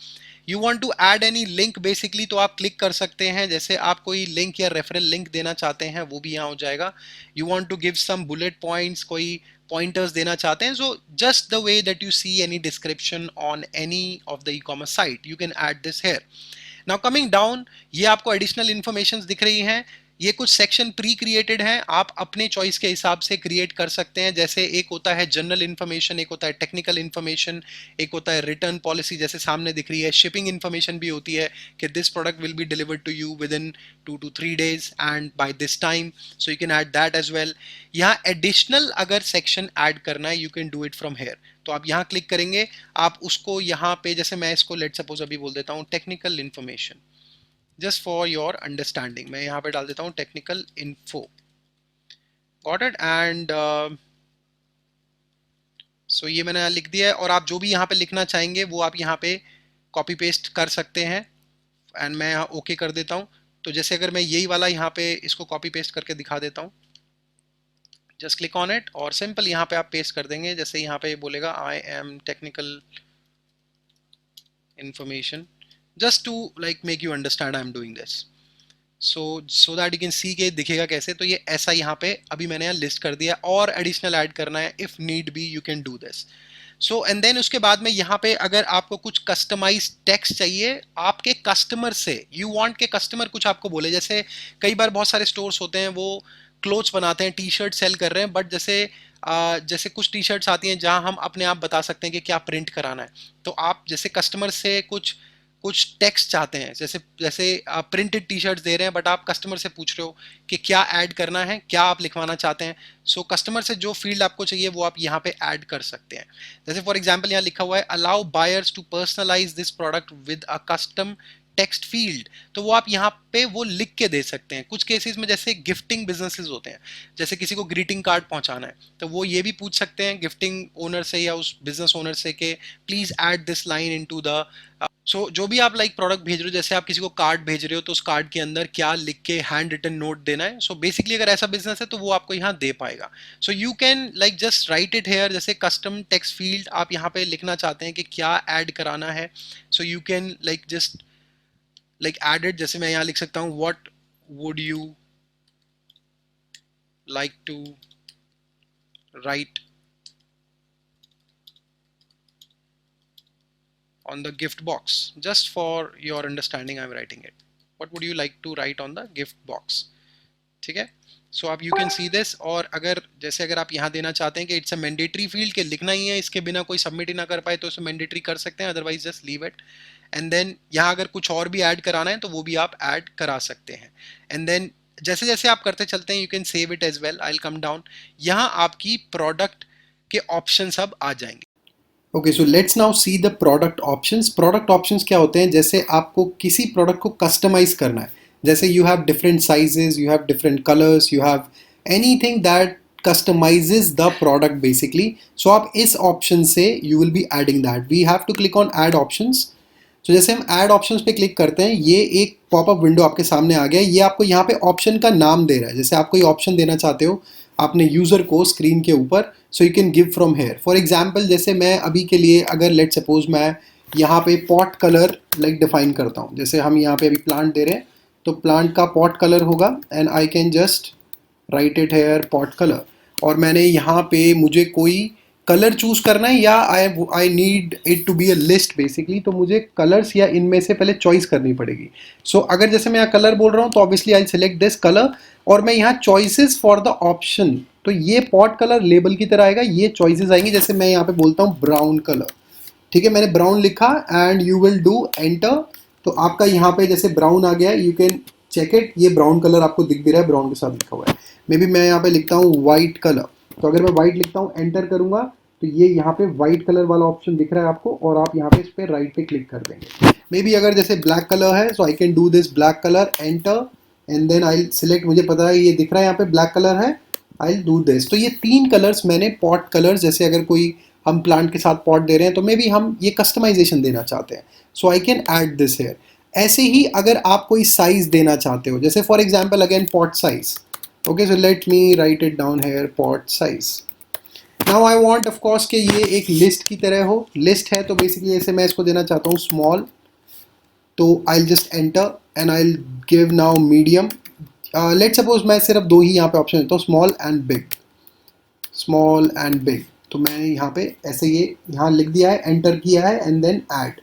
You want to add any link basically, तो आप क्लिक कर सकते हैं, जैसे आप कोई लिंक या रेफरल लिंक देना चाहते हैं वो भी यहाँ हो जाएगा। You want to give some bullet points, कोई पॉइंटर्स देना चाहते हैं, so just the way that you see any description on any of the e commerce site, you can add this here. Now coming down, ये आपको additional information दिख रही हैं। ये कुछ सेक्शन प्री क्रिएटेड हैं, आप अपने चॉइस के हिसाब से क्रिएट कर सकते हैं। जैसे एक होता है जनरल इन्फॉर्मेशन, एक होता है टेक्निकल इन्फॉर्मेशन, एक होता है रिटर्न पॉलिसी, जैसे सामने दिख रही है। शिपिंग इन्फॉर्मेशन भी होती है कि this product will be delivered to you within 2 to 3 days and by this time, so you can add that as well. यहाँ एडिशनल अगर सेक्शन ऐड करना है, you can do it from here, तो आप यहाँ click करेंगे, आप उसको यहाँ पे, जैसे मैं इसको लेट सपोज अभी बोल देता हूँ technical information, just for your understanding मैं यहाँ पे डाल देता हूँ technical info, got it. And so ये मैंने यहाँ लिख दिया है, और आप जो भी यहाँ पे लिखना चाहेंगे वो आप यहाँ पे कॉपी पेस्ट कर सकते हैं, एंड मैं यहाँ ओके कर देता हूँ। तो जैसे अगर मैं यही वाला यहाँ पे इसको कॉपी पेस्ट करके दिखा देता हूँ, जस्ट क्लिक ऑन इट और सिंपल यहाँ पे आप पेस्ट कर देंगे। जैसे यहाँ पे बोलेगा I am technical information, just to like make you understand I'm doing this, so that you can see के दिखेगा कैसे। तो ये ऐसा यहाँ पे अभी मैंने यहाँ लिस्ट कर दिया, और एडिशनल ऐड करना है if need be you can do this। So and then उसके बाद में यहाँ पे अगर आपको कुछ कस्टमाइज टेक्स्ट चाहिए आपके कस्टमर से, यू वांट के कस्टमर कुछ आपको बोले, जैसे कई बार बहुत सारे स्टोर्स होते हैं वो क्लोथ्स बनाते हैं, टी शर्ट सेल कर रहे हैं, बट जैसे कुछ टी शर्ट्स आती हैं जहां हम अपने आप बता सकते हैं कि क्या प्रिंट कराना है, तो आप जैसे कस्टमर से कुछ कुछ टेक्स्ट चाहते हैं, जैसे जैसे आप प्रिंटेड टी शर्ट्स दे रहे हैं बट आप कस्टमर से पूछ रहे हो कि क्या ऐड करना है, क्या आप लिखवाना चाहते हैं। सो कस्टमर से जो फील्ड आपको चाहिए वो आप यहाँ पे ऐड कर सकते हैं। जैसे फॉर एग्जांपल यहाँ लिखा हुआ है allow buyers to personalize this product with a custom text field, तो वो आप यहाँ पे वो लिख के दे सकते हैं। कुछ केसेस में जैसे गिफ्टिंग बिजनेसेस होते हैं, जैसे किसी को ग्रीटिंग कार्ड पहुंचाना है तो वो ये भी पूछ सकते हैं गिफ्टिंग ओनर से या उस बिजनेस ओनर से कि please add this line into the, so जो भी आप लाइक प्रोडक्ट भेज रहे हो, जैसे आप किसी को कार्ड भेज रहे हो तो उस कार्ड के अंदर क्या लिख के हैंड रिटन नोट देना है। सो बेसिकली अगर ऐसा बिजनेस है तो वो आपको यहाँ दे पाएगा। सो you can like just right it hair, जैसे कस्टम टेक्स्ट फील्ड आप यहाँ पे लिखना चाहते हैं कि क्या ऐड कराना है, सो you can like just like add it। जैसे मैं यहाँ लिख सकता हूँ what would you like to write on the gift box, just for your understanding I'm writing it, what would you like to write on the gift box, ठीक है। सो आप you can see this, और अगर जैसे अगर आप यहाँ देना चाहते हैं कि इट्स अ मैंडेटरी फील्ड के लिखना ही है, इसके बिना कोई सबमिट ही ना कर पाए, तो उसे मैंडेटरी कर सकते हैं, otherwise just leave it. And then यहाँ अगर कुछ और भी ऐड कराना है तो वो भी आप ऐड करा सकते हैं। एंड देन जैसे जैसे आप करते चलते हैं you can save it as well. I will come down, यहाँ आपकी प्रोडक्ट के ऑप्शन अब आ जाएंगे। Okay, so let's now see the product options. Product options क्या होते हैं, जैसे आपको किसी प्रोडक्ट को कस्टमाइज करना है, जैसे you have different sizes, you have different colours, you have anything that customizes the product basically, so आप इस ऑप्शन से you will be adding that, we have to click on add options। तो जैसे हम add options पे click करते हैं, ये एक पॉपअप विंडो आपके सामने आ गया है। ये आपको यहाँ पे ऑप्शन का नाम दे रहा है। जैसे आप कोई ऑप्शन देना चाहते हो आपने यूज़र को स्क्रीन के ऊपर, सो you can give from here. For example जैसे मैं अभी के लिए अगर लेट सपोज मैं यहाँ पे पॉट कलर लाइक डिफाइन करता हूँ। जैसे हम यहाँ पे अभी प्लांट दे रहे हैं तो प्लांट का पॉट कलर होगा and I can just right it hair pot colour. और मैंने यहाँ पे मुझे कोई कलर चूज करना है या I need it to be a list basically, तो मुझे कलर्स या इनमें से पहले चॉइस करनी पड़ेगी। सो अगर जैसे मैं यहाँ कलर बोल रहा हूँ तो obviously I select this colour और मैं यहाँ चॉइसेस फॉर द ऑप्शन, तो ये पॉट कलर लेबल की तरह आएगा, ये चॉइसेस आएंगी। जैसे मैं यहाँ पे बोलता हूँ ब्राउन कलर, ठीक है, मैंने ब्राउन लिखा and you will do enter, तो आपका यहाँ पे जैसे ब्राउन आ गया है, यू कैन चेक इट, ये ब्राउन कलर आपको दिख भी रहा है, ब्राउन के साथ लिखा हुआ है। मे बी मैं यहाँ पे लिखता हूँ वाइट कलर, तो अगर मैं वाइट लिखता हूँ एंटर करूंगा तो ये यहाँ पे वाइट कलर वाला ऑप्शन दिख रहा है आपको और आप यहाँ पे इस पर राइट पे क्लिक कर देंगे। मे बी अगर जैसे ब्लैक कलर है, so I can do this black colour enter and then I select, मुझे पता है ये दिख रहा है यहाँ पे ब्लैक कलर है, आई डू दिस। तो ये 3 कलर्स मैंने पॉट कलर्स, जैसे अगर कोई हम प्लांट के साथ पॉट दे रहे हैं तो मे बी हम ये कस्टमाइजेशन देना चाहते हैं, so I can add this here. ऐसे ही अगर आप कोई साइज देना चाहते हो, जैसे for example again pot size, okay, so let me right it down here pot size. Now I want of course कि ये एक लिस्ट की तरह हो, लिस्ट है तो बेसिकली ऐसे मैं इसको देना चाहता हूँ स्मॉल, तो I just enter and I give now medium. Let suppose मैं सिर्फ 2 ही यहाँ पे ऑप्शन देता हूँ, small and big, small and big. तो मैंने यहाँ पे ऐसे ये यहाँ लिख दिया है, एंटर किया है एंड देन ऐड।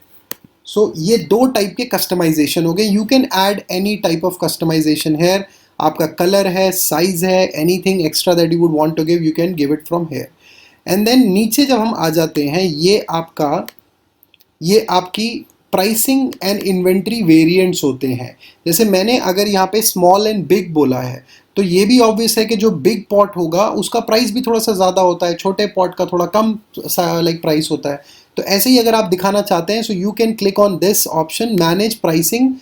सो ये 2 टाइप के कस्टमाइजेशन हो गए। You can add any type of customization here, आपका कलर है, साइज है, anything extra that you would want to give, you can give it from here. And then नीचे जब हम आ जाते हैं, ये आपकी प्राइसिंग एंड इन्वेंट्री वेरिएंट्स होते हैं। जैसे मैंने अगर यहाँ पे स्मॉल एंड बिग बोला है तो ये भी ऑब्वियस है कि जो बिग पॉट होगा उसका प्राइस भी थोड़ा सा ज़्यादा होता है, छोटे पॉट का थोड़ा कम लाइक प्राइस होता है। तो ऐसे ही अगर आप दिखाना चाहते हैं, so you can click on this option manage pricing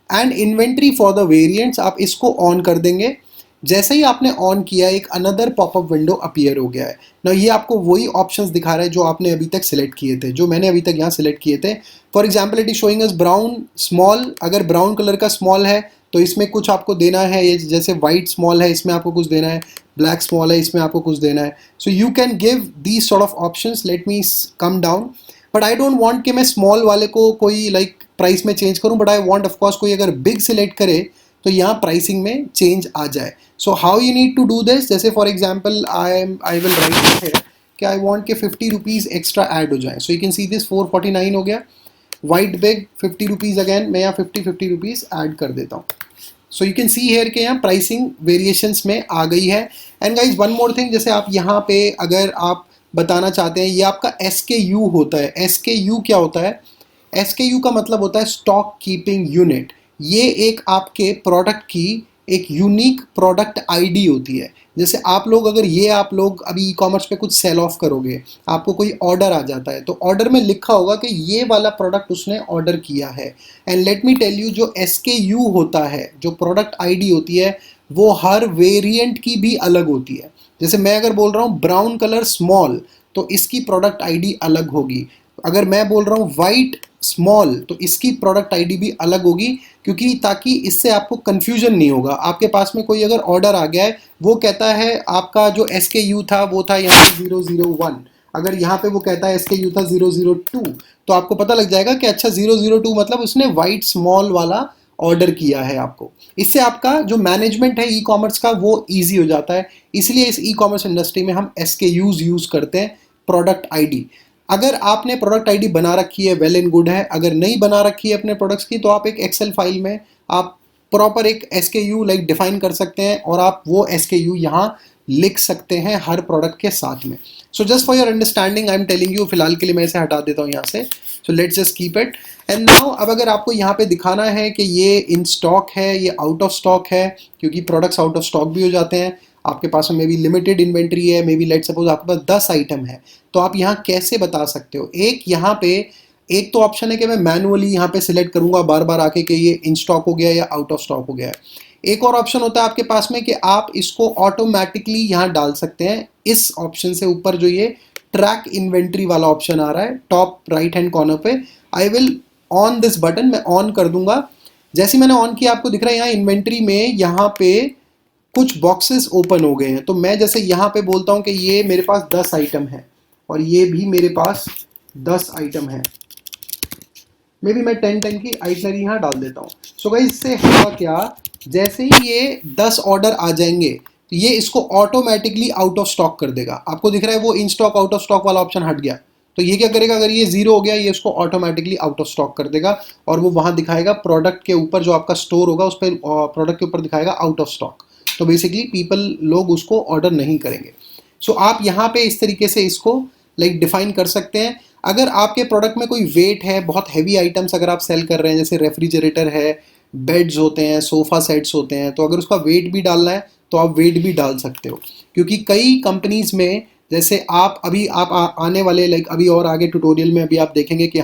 and inventory for the variants, आप इसको ऑन कर देंगे। जैसे ही आपने ऑन किया एक अनदर पॉपअप विंडो अपीयर हो गया है ना, ये आपको वही ऑप्शंस दिखा रहा है जो आपने अभी तक सिलेक्ट किए थे, जो मैंने अभी तक यहाँ सिलेक्ट किए थे। For example it is showing us brown small, अगर ब्राउन कलर का स्मॉल है तो इसमें कुछ आपको देना है, ये जैसे वाइट स्मॉल है इसमें आपको कुछ देना है, ब्लैक स्मॉल है इसमें आपको कुछ देना है। सो you can give these sort of options. Late me come down, but I don't want कि मैं स्मॉल वाले को कोई लाइक प्राइस में चेंज करूं, but I want of course कोई अगर बिग सिलेक्ट करे तो यहाँ प्राइसिंग में चेंज आ जाए। So how you need to do this, जैसे for example I will write here कि आई वांट के 50 रुपीज़ एक्स्ट्रा ऐड हो जाए। सो यू कैन सी दिस 449 हो गया, वाइट बिग 50 रुपीज़, अगेन मैं यहाँ 50 रुपीज़ ऐड कर देता हूँ। So you can see here के यहाँ प्राइसिंग वेरिएशंस में आ गई है। And guys one more thing, जैसे आप यहाँ पे अगर आप बताना चाहते हैं, ये आपका SKU होता है। SKU क्या होता है? SKU का मतलब होता है स्टॉक कीपिंग यूनिट। ये एक आपके प्रोडक्ट की एक यूनिक प्रोडक्ट आईडी होती है। जैसे आप लोग अगर आप लोग अभी ई कॉमर्स पे कुछ सेल ऑफ करोगे, आपको कोई ऑर्डर आ जाता है तो ऑर्डर में लिखा होगा कि ये वाला प्रोडक्ट उसने ऑर्डर किया है। And let me tell you, जो SKU होता है, जो प्रोडक्ट आईडी होती है, वो हर वेरिएंट की भी अलग होती है। जैसे मैं अगर बोल रहा हूँ ब्राउन कलर स्मॉल, तो इसकी प्रोडक्ट आईडी अलग होगी। अगर मैं बोल रहा हूँ वाइट स्मॉल, तो इसकी प्रोडक्ट आईडी भी अलग होगी, क्योंकि ताकि इससे आपको कंफ्यूजन नहीं होगा। आपके पास में कोई अगर ऑर्डर आ गया है, वो कहता है आपका जो SKU था वो था यहाँ पे 001, अगर यहाँ पे वो कहता है SKU था 002, तो आपको पता लग जाएगा कि अच्छा 002 मतलब उसने वाइट स्मॉल वाला ऑर्डर किया है आपको। इससे आपका जो मैनेजमेंट है ई कॉमर्स का वो ईजी हो जाता है। इसलिए इस ई कॉमर्स इंडस्ट्री में हम SKUs यूज करते हैं, प्रोडक्ट आईडी। अगर आपने प्रोडक्ट आईडी बना रखी है, वेल एंड गुड है। अगर नहीं बना रखी है अपने प्रोडक्ट्स की, तो आप एक एक्सेल फाइल में आप प्रॉपर एक SKU लाइक डिफाइन कर सकते हैं और आप वो SKU यहाँ लिख सकते हैं हर प्रोडक्ट के साथ में। So just for your understanding I am telling you, फिलहाल के लिए मैं इसे हटा देता हूँ यहाँ से। So let's just keep it. And now अब अगर आपको यहाँ पे दिखाना है कि ये इन स्टॉक है, ये आउट ऑफ स्टॉक है, क्योंकि प्रोडक्ट्स आउट ऑफ स्टॉक भी हो जाते हैं। आपके पास में मे बी लिमिटेड इन्वेंट्री है, मे बी लेट सपोज आपके पास 10 आइटम है, तो आप यहाँ कैसे बता सकते हो? एक यहाँ पे एक तो ऑप्शन है कि मैं मैनुअली यहाँ पे सिलेक्ट करूंगा बार बार आके कि ये इन स्टॉक हो गया या आउट ऑफ स्टॉक हो गया है। एक और ऑप्शन होता है आपके पास में कि आप इसको ऑटोमेटिकली यहाँ डाल सकते हैं। इस ऑप्शन से ऊपर जो ये ट्रैक इन्वेंट्री वाला ऑप्शन आ रहा है टॉप राइट हैंड कॉर्नर पे, I will on this button, मैं ऑन कर दूंगा। जैसे मैंने ऑन किया आपको दिख रहा है यहाँ इन्वेंट्री में यहाँ पे कुछ बॉक्सेस ओपन हो गए हैं। तो मैं जैसे यहाँ पे बोलता हूँ कि ये मेरे पास 10 आइटम है और ये भी मेरे पास 10 आइटम है, मे बी मैं 10 की आइटनरी यहाँ डाल देता हूँ। सो गाइस इससे होगा क्या, जैसे ही ये 10 ऑर्डर आ जाएंगे तो ये इसको ऑटोमेटिकली आउट ऑफ स्टॉक कर देगा। आपको दिख रहा है वो in stock out of stock वाला ऑप्शन हट गया। तो ये क्या करेगा, अगर ये 0 हो गया ये उसको ऑटोमेटिकली आउट ऑफ स्टॉक कर देगा और वो वहाँ दिखाएगा प्रोडक्ट के ऊपर, जो आपका स्टोर होगा उस पर प्रोडक्ट के ऊपर दिखाएगा आउट ऑफ स्टॉक। तो बेसिकली लोग उसको ऑर्डर नहीं करेंगे। सो आप यहाँ पे इस तरीके से इसको डिफाइन कर सकते हैं। अगर आपके प्रोडक्ट में कोई वेट है, बहुत हैवी आइटम्स अगर आप सेल कर रहे हैं, जैसे रेफ्रिजरेटर है, बेड्स होते हैं, सोफ़ा सेट्स होते हैं, तो अगर उसका वेट भी डालना है तो आप वेट भी डाल सकते हो। क्योंकि कई कंपनीज़ में, जैसे आप आने वाले अभी और आगे ट्यूटोरियल में अभी आप देखेंगे कि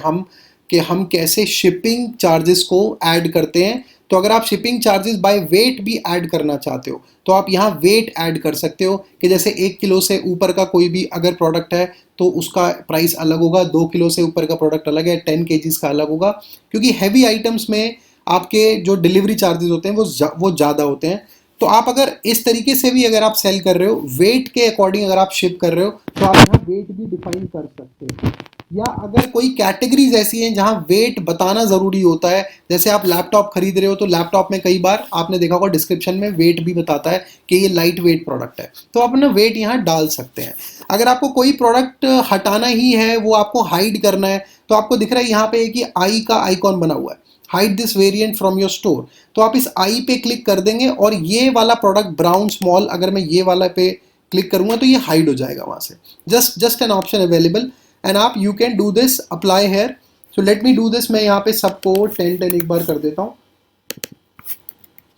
हम कैसे शिपिंग चार्जेस को ऐड करते हैं। तो अगर आप शिपिंग चार्जेस बाय वेट भी ऐड करना चाहते हो तो आप यहाँ वेट ऐड कर सकते हो कि जैसे 1 किलो से ऊपर का कोई भी अगर प्रोडक्ट है तो उसका प्राइस अलग होगा, 2 किलो से ऊपर का प्रोडक्ट अलग है, 10 केजीज का अलग होगा। क्योंकि हैवी आइटम्स में आपके जो डिलीवरी चार्जेस होते हैं वो ज़्यादा होते हैं। तो आप अगर इस तरीके से भी अगर आप सेल कर रहे हो, वेट के अकॉर्डिंग अगर आप शिप कर रहे हो, तो आप यहाँ वेट भी डिफाइन कर सकते हो। या अगर कोई कैटेगरीज ऐसी हैं जहां वेट बताना ज़रूरी होता है, जैसे आप लैपटॉप खरीद रहे हो तो लैपटॉप में कई बार आपने देखा होगा डिस्क्रिप्शन में वेट भी बताता है कि ये लाइट वेट प्रोडक्ट है, तो आप अपना वेट यहाँ डाल सकते हैं। अगर आपको कोई प्रोडक्ट हटाना ही है, वो आपको हाइड करना है, तो आपको दिख रहा है यहाँ पे कि आई का आइकॉन बना हुआ है, hide this variant from your store. तो आप इस आई पे क्लिक कर देंगे और ये वाला प्रोडक्ट ब्राउन स्मॉल, अगर मैं ये वाला पे क्लिक करूंगा तो ये हाइड हो जाएगा वहां से। Just an option available and आप you can do this, apply here. So let me do this, मैं यहाँ पे सबको 10 एक बार कर देता हूँ।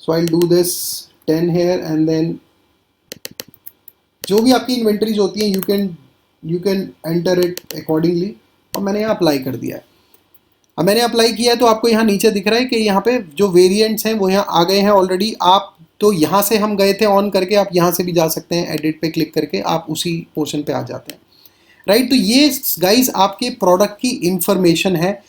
So I do this 10 here and then जो भी आपकी इन्वेंटरीज होती हैं you can enter it accordingly. और मैंने यहाँ अप्लाई कर दिया है। अब मैंने अप्लाई किया है तो आपको यहाँ नीचे दिख रहा है कि यहाँ पे जो वेरिएंट्स हैं वो यहाँ आ गए हैं ऑलरेडी। आप तो यहाँ से हम गए थे ऑन करके, आप यहाँ से भी जा सकते हैं, एडिट पे क्लिक करके आप उसी पोर्शन पे आ जाते हैं, राइट। तो ये गाइज आपके प्रोडक्ट की इंफॉर्मेशन है।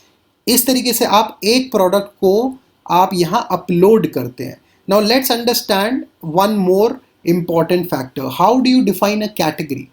इस तरीके से आप एक प्रोडक्ट को आप यहाँ अपलोड करते हैं। Now let's understand one more important factor, how do you define a category.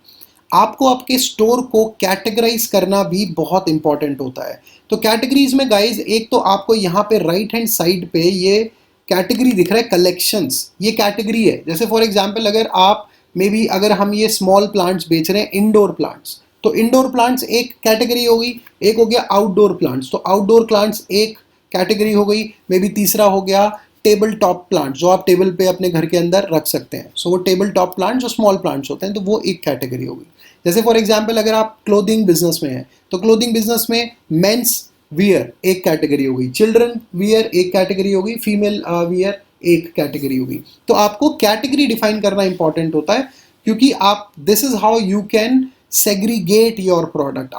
आपको आपके स्टोर को कैटेगराइज करना भी बहुत इंपॉर्टेंट होता है। तो कैटेगरीज में गाइज एक तो आपको यहाँ पे राइट हैंड साइड पे ये कैटेगरी दिख रहा है कलेक्शंस, ये कैटेगरी है। जैसे फॉर एग्जांपल अगर आप मे बी अगर हम ये स्मॉल प्लांट्स बेच रहे हैं, इंडोर प्लांट्स, तो इंडोर प्लांट्स एक कैटेगरी होगी। एक हो गया आउटडोर प्लांट्स, तो आउटडोर प्लांट्स एक कैटेगरी हो गई। मे बी तीसरा हो गया टेबल टॉप प्लांट, जो आप टेबल पे अपने घर के अंदर रख सकते हैं। सो वो टेबल टॉप प्लांट जो स्मॉल प्लांट्स होते हैं, तो वो एक कैटेगरी होगी। जैसे फॉर एग्जांपल अगर आप क्लोथिंग बिजनेस में हैं तो क्लोथिंग बिजनेस में मेंस वियर एक कैटेगरी होगी, चिल्ड्रन वियर एक कैटेगरी होगी, फीमेल वियर एक कैटेगरी होगी। तो आपको कैटेगरी डिफाइन करना इंपॉर्टेंट होता है, क्योंकि आप this is how you can segregate your product.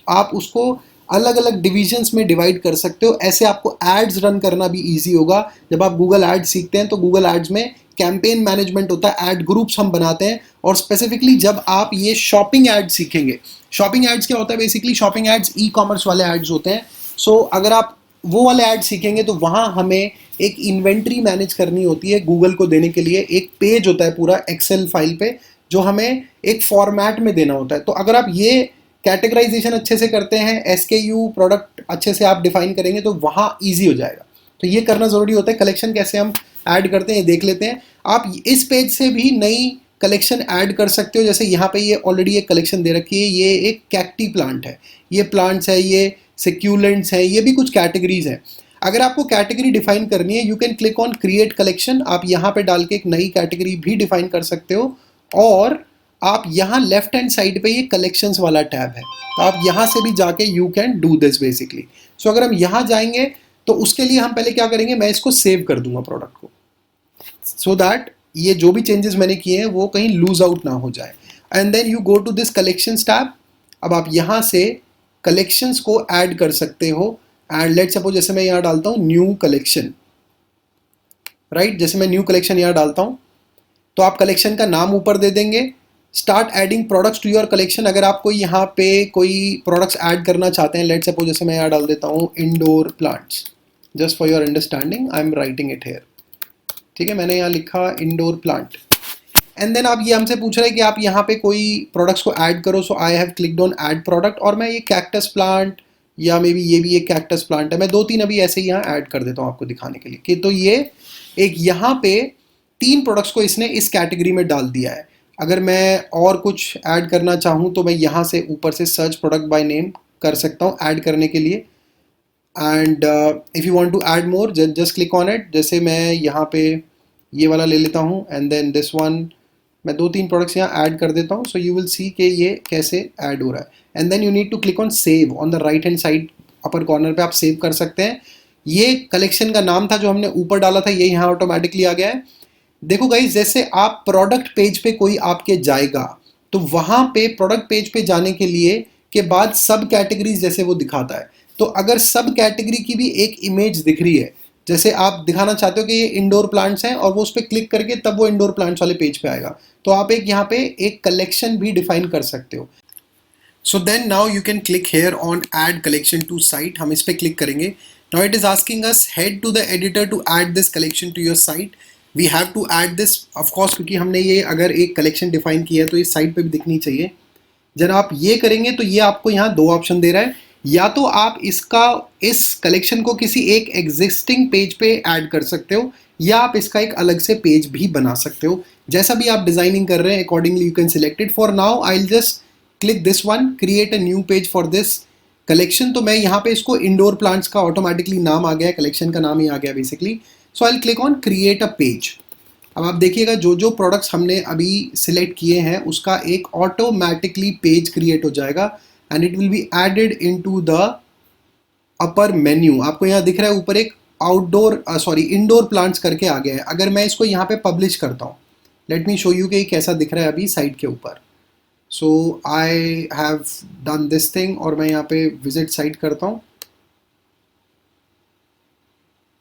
आप उसको अलग अलग डिविजन्स में डिवाइड कर सकते हो। ऐसे आपको एड्स रन करना भी ईजी होगा। जब आप गूगल एड्स सीखते हैं तो गूगल एड्स में कैंपेन मैनेजमेंट होता है, एड ग्रुप्स हम बनाते हैं। और स्पेसिफिकली जब आप ये शॉपिंग एड्स सीखेंगे, शॉपिंग एड्स क्या होता है, basically shopping ads e commerce वाले एड्स होते हैं। सो अगर आप वो वाले एड्स सीखेंगे तो वहाँ हमें एक इन्वेंट्री मैनेज करनी होती है गूगल को देने के लिए। एक पेज होता है पूरा एक्सेल फाइल पे जो हमें एक फॉर्मेट में देना होता है। तो अगर आप ये कैटेगराइजेशन अच्छे से करते हैं, एसकेयू प्रोडक्ट अच्छे से आप डिफाइन करेंगे तो वहाँ ईजी हो जाएगा। तो ये करना ज़रूरी होता है। कलेक्शन कैसे हम ऐड करते हैं ये देख लेते हैं। आप इस पेज से भी नई कलेक्शन ऐड कर सकते हो। जैसे यहाँ पे ये ऑलरेडी एक कलेक्शन दे रखी है, ये एक कैक्टी प्लांट है, ये प्लांट्स है, ये सिक्यूलेंट्स है, ये भी कुछ कैटेगरीज हैं। अगर आपको कैटेगरी डिफाइन करनी है, you can click on create collection. आप यहाँ पे डाल के एक नई कैटेगरी भी डिफाइन कर सकते हो। और आप यहाँ लेफ्ट हैंड साइड पे ये कलेक्शंस वाला टैब है, तो आप यहाँ से भी जाके you can do this basically. So अगर हम यहाँ जाएंगे तो उसके लिए हम पहले क्या करेंगे, मैं इसको सेव कर दूंगा प्रोडक्ट को, सो दैट ये जो भी चेंजेस मैंने किए हैं वो कहीं लूज आउट ना हो जाए। And then you go to this collections tab. अब आप यहाँ से कलेक्शंस को ऐड कर सकते हो। एंड लेट सपोज जैसे मैं यहाँ डालता हूँ न्यू कलेक्शन, राइट। जैसे मैं न्यू कलेक्शन यहाँ डालता हूँ तो आप कलेक्शन का नाम ऊपर दे देंगे start adding products to your collection. अगर आप कोई यहाँ पे कोई प्रोडक्ट्स ऐड करना चाहते हैं, लेट्स सपोज जैसे मैं यहाँ डाल देता हूँ indoor plants, just for your understanding I am writing it here. ठीक है, मैंने यहाँ लिखा इंडोर प्लांट एंड देन अब ये हमसे पूछ रहा है कि आप यहाँ पे कोई प्रोडक्ट्स को ऐड करो। So I have clicked on add product और मैं ये कैक्टस प्लांट या मे बी ये भी एक कैक्टस प्लांट है, मैं 2-3 अभी ऐसे ही यहाँ ऐड कर देता हूँ आपको दिखाने के लिए कि तो ये एक यहाँ पे 3 प्रोडक्ट्स को इसने इस कैटेगरी में डाल दिया है। अगर मैं और कुछ ऐड करना चाहूँ तो मैं यहाँ से ऊपर से सर्च प्रोडक्ट बाय नेम कर सकता हूँ ऐड करने के लिए and if you want to add more just click on it. जैसे मैं यहाँ पे ये वाला ले लेता हूँ एंड देन दिस वन, मैं 2-3 प्रोडक्ट्स यहाँ ऐड कर देता हूँ। सो यू विल सी कि ये कैसे ऐड हो रहा है and then you need to click on save on the right hand side upper corner पे आप सेव कर सकते हैं। ये कलेक्शन का नाम था जो हमने ऊपर डाला था, ये यहाँ ऑटोमेटिकली आ गया है। देखो गाइस, जैसे आप प्रोडक्ट पेज पे कोई आपके जाएगा तो वहाँ पे प्रोडक्ट पेज पे जाने के लिए के बाद सब कैटेगरीज जैसे वो दिखाता है, तो अगर सब कैटेगरी की भी एक इमेज दिख रही है, जैसे आप दिखाना चाहते हो कि ये इंडोर प्लांट्स हैं और वो उस पर क्लिक करके तब वो इंडोर प्लांट्स वाले पेज पे आएगा, तो आप एक यहाँ पे एक कलेक्शन भी डिफाइन कर सकते हो। So then now you can click here on add collection to site. हम इस पर क्लिक करेंगे। Now it is asking us head to the editor to add this collection to your site. We have to add this of course, क्योंकि हमने ये अगर एक collection define किया है तो इस साइट पे भी दिखनी चाहिए। जब आप ये करेंगे तो ये आपको यहाँ 2 ऑप्शन दे रहा है, या तो आप इस कलेक्शन को किसी एक एग्जिस्टिंग पेज पे ऐड कर सकते हो या आप इसका एक अलग से पेज भी बना सकते हो। जैसा भी आप डिजाइनिंग कर रहे हैं accordingly you can select it. For now I will just click this one, create a new page for this collection. तो मैं यहाँ पे इसको इंडोर प्लांट्स का ऑटोमेटिकली नाम आ गया है, कलेक्शन का नाम ही आ गया basically. So I will click on create a page. अब आप देखिएगा जो जो प्रोडक्ट्स हमने अभी सिलेक्ट किए हैं उसका एक ऑटोमेटिकली पेज क्रिएट हो जाएगा and it will be added into the upper menu. आपको यहाँ दिख रहा है ऊपर एक इंडोर प्लांट्स करके आ गया है। अगर मैं इसको यहाँ पे पब्लिश करता हूँ, लेट मी शो यू कि कैसा दिख रहा है अभी साइट के ऊपर। So I have done this thing और मैं यहाँ पे विजिट साइट करता हूँ।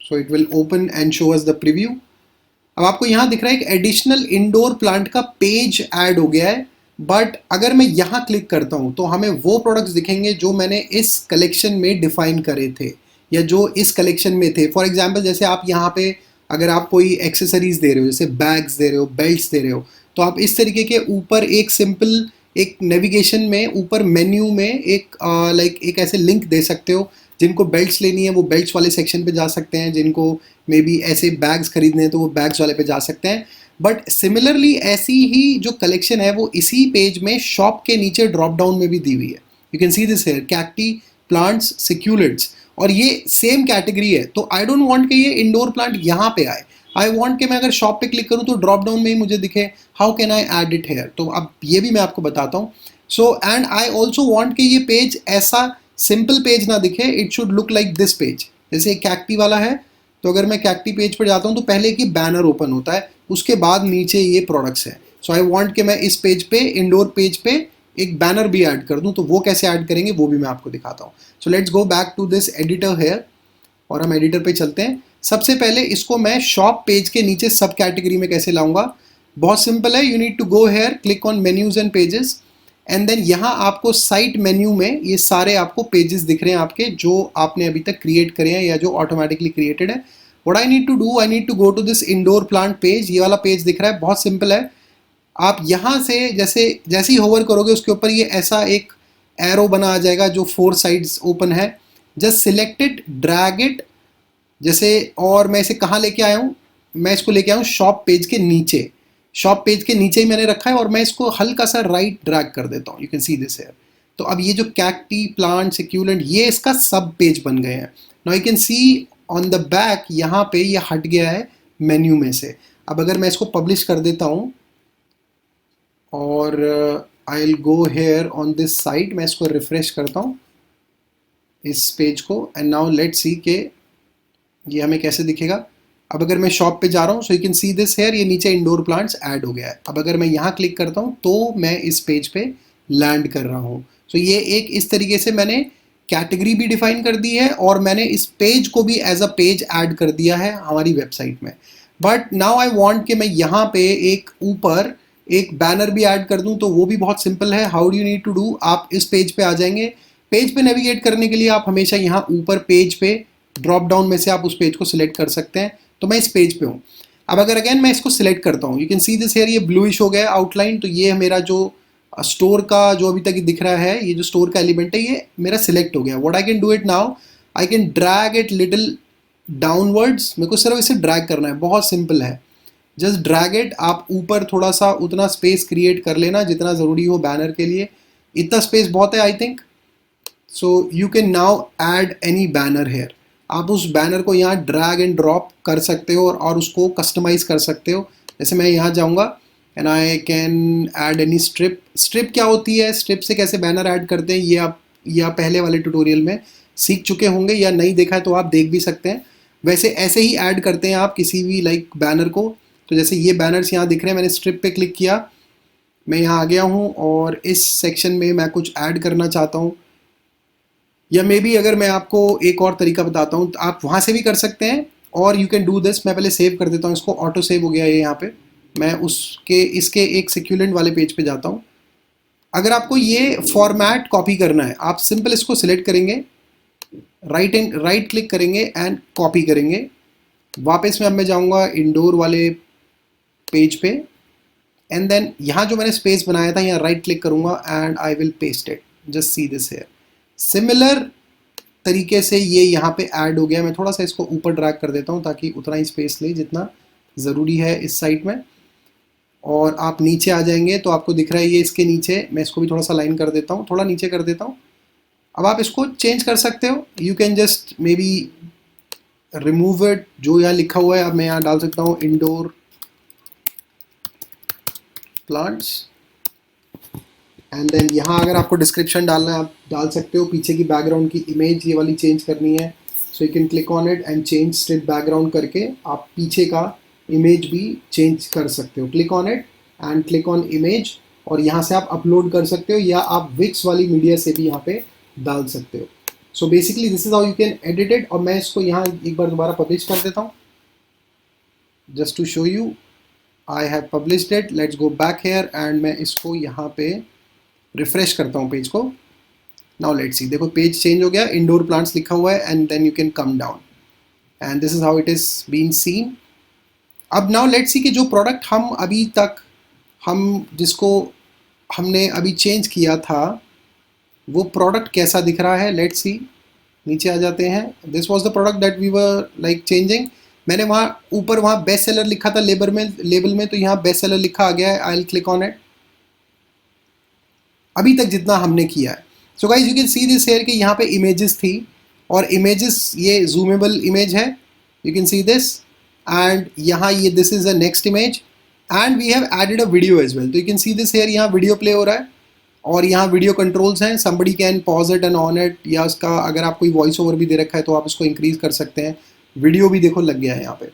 So it will open and show us the preview. अब आपको यहाँ दिख रहा है एक एडिशनल इंडोर प्लांट का पेज ऐड हो गया है, बट अगर मैं यहाँ क्लिक करता हूँ तो हमें वो प्रोडक्ट्स दिखेंगे जो मैंने इस कलेक्शन में डिफाइन करे थे या जो इस कलेक्शन में थे। फॉर एग्जांपल जैसे आप यहाँ पे अगर आप कोई एक्सेसरीज दे रहे हो, जैसे बैग्स दे रहे हो, बेल्ट्स दे रहे हो, तो आप इस तरीके के ऊपर एक सिंपल एक नेविगेशन में ऊपर मेन्यू में एक ऐसे लिंक दे सकते हो। जिनको बेल्ट्स लेनी है वो बेल्ट्स वाले सेक्शन पे जा सकते हैं, जिनको मे बी ऐसे बैग्स खरीदने हैं तो वो बैग्स वाले पे जा सकते हैं। बट सिमिलरली ऐसी ही जो कलेक्शन है वो इसी पेज में शॉप के नीचे ड्रॉप डाउन में भी दी हुई है। You can see this here cacti plants succulents, और ये सेम कैटेगरी है। तो आई डोंट वांट कि ये इंडोर प्लांट यहाँ पे आए, आई वांट कि मैं अगर शॉप पे क्लिक करूँ तो ड्रॉप डाउन में ही मुझे दिखे how can I add it here. तो अब ये भी मैं आपको बताता हूँ। So and I also want कि ये पेज ऐसा सिंपल पेज ना दिखे, it should look like this page. जैसे कैक्टी वाला है तो अगर मैं कैक्टी पेज पर जाता हूँ तो पहले की बैनर ओपन होता है, उसके बाद नीचे ये प्रोडक्ट्स हैं। सो आई वांट कि मैं इस पेज पे इंडोर पेज पे एक बैनर भी ऐड कर दूं, तो वो कैसे ऐड करेंगे वो भी मैं आपको दिखाता हूँ। So let's go back to this editor here और हम एडिटर पे चलते हैं। सबसे पहले इसको मैं शॉप पेज के नीचे सब कैटेगरी में कैसे लाऊंगा, बहुत सिंपल है। You need to go here, click on menus and pages and then यहाँ आपको साइट मेन्यू में ये सारे आपको पेजेस दिख रहे हैं आपके जो आपने अभी तक क्रिएट करे हैं या जो ऑटोमेटिकली क्रिएटेड है। What I need to do, I need to go to this indoor plant page। ये वाला पेज दिख रहा है, बहुत सिंपल है। आप यहाँ से जैसे ही होवर करोगे उसके ऊपर ये ऐसा एक एरो बना आ जाएगा जो 4 साइड्स ओपन है। Just select it, drag it जैसे, और मैं इसे कहाँ लेके आया हूँ, मैं इसको लेके आया हूँ शॉप पेज के नीचे। शॉप पेज के नीचे ही मैंने रखा है और मैं इसको हल्का सा राइट ड्रैग कर देता हूँ। You can see this here. तो अब ये जो कैक्टी प्लांट सिक्यूलेंट ये इसका सब पेज बन गए हैं। Now you can C on the back यहाँ पे ये हट गया है मेन्यू में से। अब अगर मैं इसको पब्लिश कर देता हूँ और I will go here on this site, मैं इसको रिफ्रेश करता हूँ इस पेज को एंड नाउ लेट्स सी के ये हमें कैसे दिखेगा। अब अगर मैं शॉप पे जा रहा हूँ so you can see this here, ये नीचे इंडोर प्लांट्स ऐड हो गया है। अब अगर मैं यहाँ क्लिक करता हूँ तो मैं इस पेज पे लैंड कर रहा हूँ। सो ये एक इस तरीके से मैंने कैटेगरी भी डिफाइन कर दी है और मैंने इस पेज को भी एज अ पेज ऐड कर दिया है हमारी वेबसाइट में। बट नाउ आई वांट कि मैं यहाँ पे एक ऊपर एक बैनर भी ऐड कर दूं तो वो भी बहुत सिंपल है। How do you need to do, आप इस पेज पे आ जाएंगे। पेज पे नेविगेट करने के लिए आप हमेशा यहाँ ऊपर पेज पे ड्रॉप डाउन में से आप उस पेज को सिलेक्ट कर सकते हैं। तो मैं इस पेज पे हूँ। अब अगर अगेन मैं इसको सिलेक्ट करता हूँ, you can see this here, ये ब्लूइश हो गया आउटलाइन। तो ये मेरा जो स्टोर का जो अभी तक दिख रहा है, ये जो स्टोर का एलिमेंट है, ये मेरा सिलेक्ट हो गया। What I can do it now, I can drag it little downwards. मेरे को सिर्फ इसे ड्रैग करना है, बहुत सिंपल है। जस्ट ड्रैग इट, आप ऊपर थोड़ा सा उतना स्पेस क्रिएट कर लेना जितना ज़रूरी हो बैनर के लिए। इतना स्पेस बहुत है I think. So you can now add any banner here. आप उस बैनर को यहाँ ड्रैग एंड ड्रॉप कर सकते हो और उसको कस्टमाइज़ कर सकते हो। जैसे मैं यहाँ जाऊँगा and I can add any strip. Strip क्या होती है, स्ट्रिप से कैसे बैनर ऐड करते हैं, ये आप या पहले वाले ट्यूटोरियल में सीख चुके होंगे, या नहीं देखा है तो आप देख भी सकते हैं। वैसे ऐसे ही ऐड करते हैं आप किसी भी बैनर को। तो जैसे ये बैनर्स यहाँ दिख रहे हैं, मैंने स्ट्रिप पे क्लिक किया, मैं यहाँ आ गया हूँ और इस सेक्शन में मैं कुछ ऐड करना चाहता हूँ। या मे बी अगर मैं आपको एक और तरीका बताता हूँ तो आप वहाँ से भी कर सकते हैं, और यू कैन डू दिस। मैं पहले सेव कर देता हूँ इसको, ऑटो सेव हो गया है यहाँ पे। मैं उसके इसके एक सिक्यूलेंट वाले पेज पे जाता हूँ। अगर आपको ये फॉर्मेट कॉपी करना है, आप सिंपल इसको सिलेक्ट करेंगे, राइट क्लिक करेंगे एंड कॉपी करेंगे। वापस में अब मैं जाऊँगा इंडोर वाले पेज पे एंड देन यहाँ जो मैंने स्पेस बनाया था, यहाँ राइट क्लिक करूँगा and I will paste it. Just see this here. Similar तरीके से ये यहाँ पे ऐड हो गया। मैं थोड़ा सा इसको ऊपर ड्रैग कर देता हूँ ताकि उतना ही स्पेस ले जितना ज़रूरी है इस साइड में। और आप नीचे आ जाएंगे तो आपको दिख रहा है ये इसके नीचे। मैं इसको भी थोड़ा सा लाइन कर देता हूँ, थोड़ा नीचे कर देता हूँ। अब आप इसको चेंज कर सकते हो। You can just may be remove it, जो यहाँ लिखा हुआ है। अब मैं यहाँ डाल सकता हूँ इंडोर प्लांट्स एंड देन यहाँ अगर आपको डिस्क्रिप्शन डालना है आप डाल सकते हो। पीछे की बैकग्राउंड की इमेज ये वाली चेंज करनी है, सो you can click on it and change strip background करके आप पीछे का इमेज भी चेंज कर सकते हो। Click on it and click on image, और यहाँ से आप अपलोड कर सकते हो या आप विक्स वाली मीडिया से भी यहाँ पे डाल सकते हो। So basically this is how you can edit it. और मैं इसको यहाँ एक बार दोबारा पब्लिश कर देता हूँ just to show you. I have published it. Let's go back here and मैं इसको यहाँ पे रिफ्रेश करता हूँ पेज को। नाउ लेट्स सी, देखो पेज चेंज हो गया, इंडोर प्लांट्स लिखा हुआ है and then you can come down and this is how it is been seen. अब नाउ लेट्स सी कि जो प्रोडक्ट हम अभी तक जिसको हमने अभी चेंज किया था वो प्रोडक्ट कैसा दिख रहा है। लेट्स सी, नीचे आ जाते हैं। This was the product that we were changing. मैंने वहाँ ऊपर वहाँ बेस्ट सेलर लिखा था लेबल में, तो यहाँ बेस्ट सेलर लिखा आ गया है। आई विल क्लिक ऑन इट। अभी तक जितना हमने किया है। So guys you can see this here कि यहाँ पे इमेजेस थी, और इमेजेस ये जूमेबल इमेज है, you can see this. And यहाँ ये this is the next image and we have added a video as well. तो you can see this here, यहाँ वीडियो प्ले हो रहा है और यहाँ वीडियो कंट्रोल्स हैं। Somebody can pause it and on it, या उसका अगर आप कोई वॉइस ओवर भी दे रखा है तो आप उसको इंक्रीज कर सकते हैं। वीडियो भी देखो लग गया है यहाँ पे।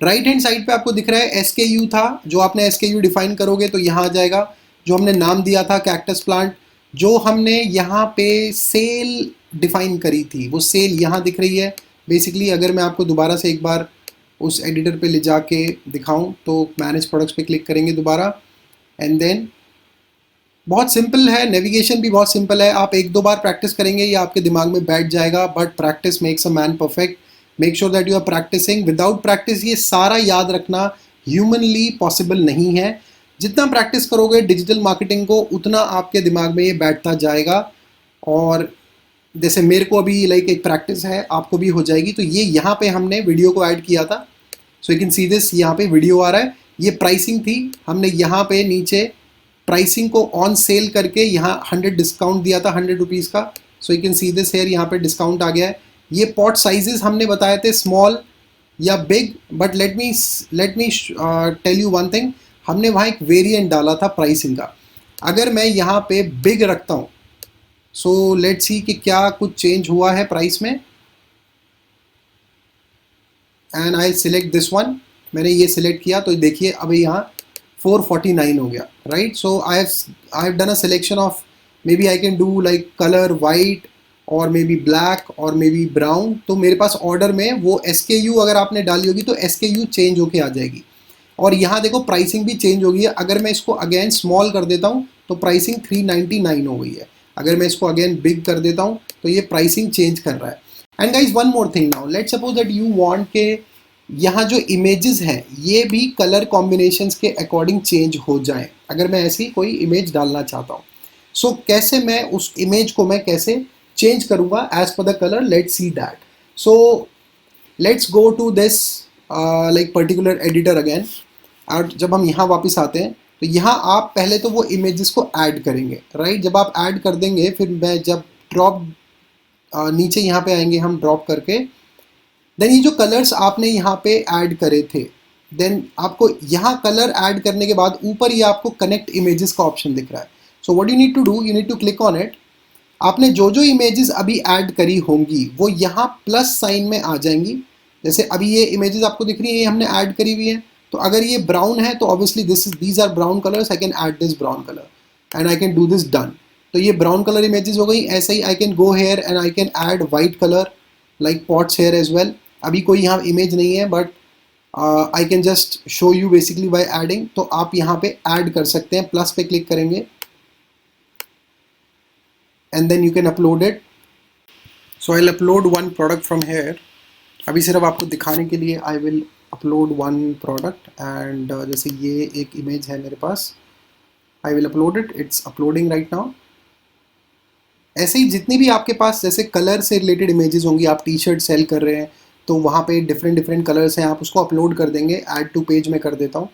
राइट हैंड साइड पे आपको दिख रहा है SKU था, जो आपने SKU डिफाइन करोगे तो यहाँ आ जाएगा। जो हमने नाम दिया था कैक्टस प्लांट, जो हमने यहाँ पे सेल डिफाइन करी थी वो सेल यहाँ दिख रही है। बेसिकली अगर मैं आपको दोबारा से एक बार उस एडिटर पे ले जाके दिखाऊं तो मैनेज प्रोडक्ट्स पे क्लिक करेंगे दोबारा एंड देन बहुत सिंपल है, नेविगेशन भी बहुत सिंपल है। आप एक दो बार प्रैक्टिस करेंगे ये आपके दिमाग में बैठ जाएगा, but practice makes a man perfect. Make sure that you are practicing. Without practice ये सारा याद रखना ह्यूमनली पॉसिबल नहीं है। जितना प्रैक्टिस करोगे डिजिटल मार्केटिंग को, उतना आपके दिमाग में ये बैठता जाएगा। और जैसे मेरे को अभी एक प्रैक्टिस है, आपको भी हो जाएगी। तो ये यहाँ पे हमने वीडियो को ऐड किया था। सो यू कैन सी दिस, यहाँ पे वीडियो आ रहा है। ये प्राइसिंग थी, हमने यहाँ पे नीचे प्राइसिंग को ऑन सेल करके यहाँ 100 डिस्काउंट दिया था, 100 रुपीज़ का। So you can see this here, यहाँ पे डिस्काउंट आ गया है। ये पॉट साइजेस हमने बताए थे स्मॉल या big, but let me tell you one thing, हमने वहाँ एक वेरिएंट डाला था प्राइसिंग का। अगर मैं यहाँ पे बिग रखता हूँ, सो लेट्स सी कि क्या कुछ चेंज हुआ है प्राइस में। And I select this one, मैंने ये सिलेक्ट किया तो देखिए अभी यहाँ 449 हो गया, right. So I have done a selection of, maybe I can do colour white और मे बी ब्लैक और मे बी ब्राउन। तो मेरे पास ऑर्डर में वो SKU अगर आपने डाली होगी तो SKU चेंज होके आ जाएगी। और यहाँ देखो प्राइसिंग भी चेंज हो गई है। अगर मैं इसको अगेन स्मॉल कर देता हूँ तो प्राइसिंग 399 हो गई है। अगर मैं इसको अगेन बिग कर देता हूँ तो ये प्राइसिंग चेंज कर रहा है। And guys one more thing, now let's suppose that you want के यहाँ जो इमेजेस हैं ये भी कलर कॉम्बिनेशंस के अकॉर्डिंग चेंज हो जाएं। अगर मैं ऐसी कोई इमेज डालना चाहता हूँ, सो कैसे मैं उस इमेज को मैं कैसे चेंज करूँगा as per the colour, let's see that. So let's go to this like particular editor again. और जब हम यहाँ वापस आते हैं तो यहाँ आप पहले तो वो इमेजेस को ऐड करेंगे, राइट। जब आप ऐड कर देंगे फिर मैं जब ड्रॉप नीचे यहाँ पे आएंगे हम ड्रॉप करके, देन ये जो कलर्स आपने यहाँ पे ऐड करे थे, देन आपको यहाँ कलर ऐड करने के बाद ऊपर ये आपको कनेक्ट इमेजेस का ऑप्शन दिख रहा है। So what you need to do, you need to click on it. आपने जो जो इमेजेस अभी ऐड करी होंगी वो यहाँ प्लस साइन में आ जाएंगी। जैसे अभी ये इमेजेस आपको दिख रही है, ये हमने ऐड करी हुई है। तो अगर ये ब्राउन है तो obviously these are brown colours, I can add this brown colour and I can do this done. तो ये ब्राउन कलर इमेजेस हो गई। ऐसे ही I can go here and I can add white colour like pots here as well. अभी कोई यहाँ image नहीं है but I can just show you basically by adding. तो आप यहाँ पे ऐड कर सकते हैं, प्लस पे क्लिक करेंगे and then you can upload it. So I'll upload one product from here. अभी सिर्फ आपको दिखाने के लिए I will upload one product and जैसे ये एक इमेज है मेरे पास, I will upload it. It's uploading right now. ऐसे ही जितनी भी आपके पास जैसे कलर से रिलेटेड इमेजेस होंगी, आप टी शर्ट सेल कर रहे हैं तो वहाँ पे डिफरेंट डिफरेंट कलर्स हैं, आप उसको अपलोड कर देंगे। ऐड टू पेज में कर देता हूँ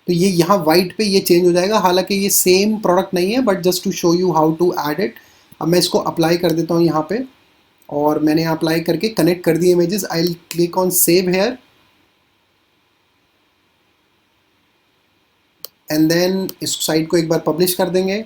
तो ये यहाँ वाइट पे ये चेंज हो जाएगा। हालांकि ये सेम प्रोडक्ट नहीं है but just to show you how to add it. अब मैं इसको अप्लाई कर देता हूँ यहाँ पे और मैंने अप्लाई करके कनेक्ट कर दिए images. I will click on save here and then इस साइट को एक बार पब्लिश कर देंगे।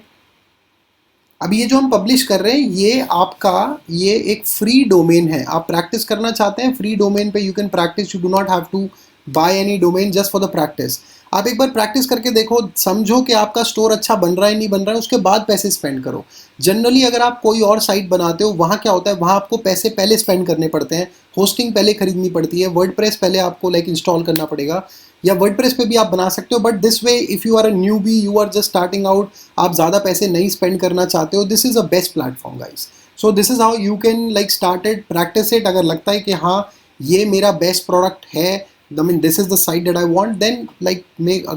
अब ये जो हम पब्लिश कर रहे हैं ये आपका ये एक फ्री डोमेन है। आप प्रैक्टिस करना चाहते हैं फ्री डोमेन पे, you can practice, you do not have to buy any domain just for the practice. आप एक बार प्रैक्टिस करके देखो, समझो कि आपका स्टोर अच्छा बन रहा है नहीं बन रहा है, उसके बाद पैसे स्पेंड करो। जनरली अगर आप कोई और साइट बनाते हो वहाँ क्या होता है, वहाँ आपको पैसे पहले स्पेंड करने पड़ते हैं, होस्टिंग पहले खरीदनी पड़ती है, वर्डप्रेस पहले आपको लाइक इंस्टॉल करना पड़ेगा, या वर्डप्रेस पे भी आप बना सकते हो। But this way if you are a newbie, you are just starting out, आप ज़्यादा पैसे नहीं स्पेंड करना चाहते हो, this is a best platform guys. So this is how you can like start it, practice it. अगर लगता है कि हाँ ये मेरा बेस्ट प्रोडक्ट है, I mean this is the site that I want, then like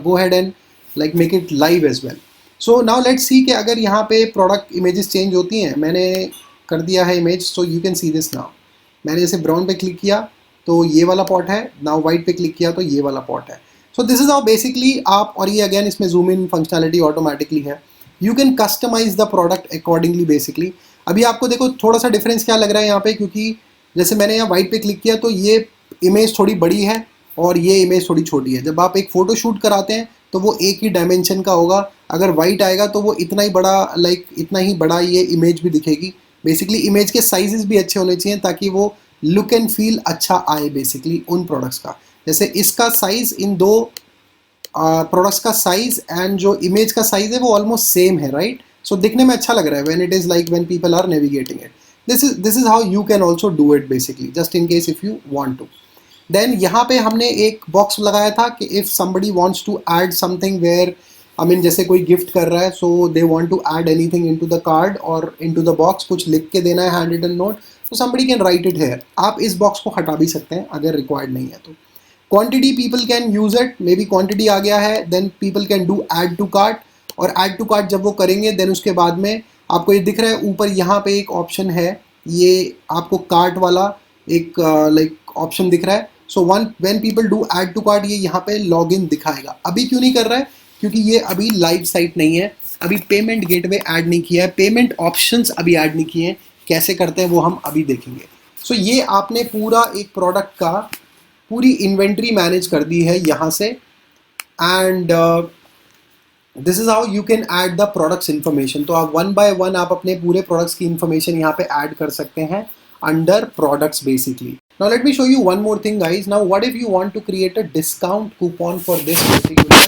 go ahead and like make it live as well. So now let's see कि अगर यहाँ पे प्रोडक्ट इमेजेस चेंज होती हैं। मैंने कर दिया है image, so you can see this now. मैंने जैसे ब्राउन पे क्लिक किया तो ये वाला पॉट है, नाउ वाइट पे क्लिक किया तो ये वाला पॉट है। So this is how basically आप, और ये अगेन इसमें जूम इन फंक्शनैलिटी ऑटोमेटिकली है, you can customize the product accordingly basically. अभी आपको देखो थोड़ा सा डिफरेंस क्या लग रहा है यहाँ पे, क्योंकि जैसे मैंने यहाँ वाइट पे क्लिक किया तो ये इमेज थोड़ी बड़ी है और ये इमेज थोड़ी छोटी है। जब आप एक फ़ोटो शूट कराते हैं तो वो एक ही डायमेंशन का होगा, अगर वाइट आएगा तो वो इतना ही बड़ा लाइक इतना ही बड़ा ये इमेज भी दिखेगी। बेसिकली इमेज के साइजेस भी अच्छे होने चाहिए ताकि वो लुक एंड फील अच्छा आए बेसिकली उन प्रोडक्ट्स का। जैसे इसका साइज़, इन दो प्रोडक्ट्स का साइज़ एंड जो इमेज का साइज़ है वो ऑलमोस्ट सेम है, राइट। सो दिखने में अच्छा लग रहा है when it is like when people are navigating it. This is how you can also do it basically, just in case if you want to. Then यहाँ पे हमने एक बॉक्स लगाया था कि if somebody wants to add something where, I mean जैसे कोई gift कर रहा है, so they want to add anything into the card और इनटू द बॉक्स, कुछ लिख के देना है हैंड रिटन नोट, तो somebody can write it here. आप इस बॉक्स को हटा भी सकते हैं अगर रिक्वायर्ड नहीं है तो। Quantity people can use it, maybe quantity आ गया है, then people can do add to cart, और ऐड टू कार्ट जब वो करेंगे देन उसके बाद में आपको ये दिख रहा है ऊपर यहाँ पे एक ऑप्शन है, ये आपको कार्ट वाला एक लाइक ऑप्शन दिख रहा है। So when people do add to cart, ये यहाँ पे लॉगिन दिखाएगा। अभी क्यों नहीं कर रहा है, क्योंकि ये अभी लाइव साइट नहीं है, अभी पेमेंट गेटवे ऐड नहीं किया है, पेमेंट ऑप्शंस अभी ऐड नहीं किए हैं। कैसे करते हैं वो हम अभी देखेंगे। सो ये आपने पूरा एक प्रोडक्ट का पूरी इन्वेंट्री मैनेज कर दी है यहाँ से, and this is how you can add the products information. तो आप वन बाय वन आप अपने पूरे प्रोडक्ट्स की इन्फॉर्मेशन यहाँ पे ऐड कर सकते हैं under products basically. Now let me show you one more thing guys. Now what if you want to create a discount coupon for this particular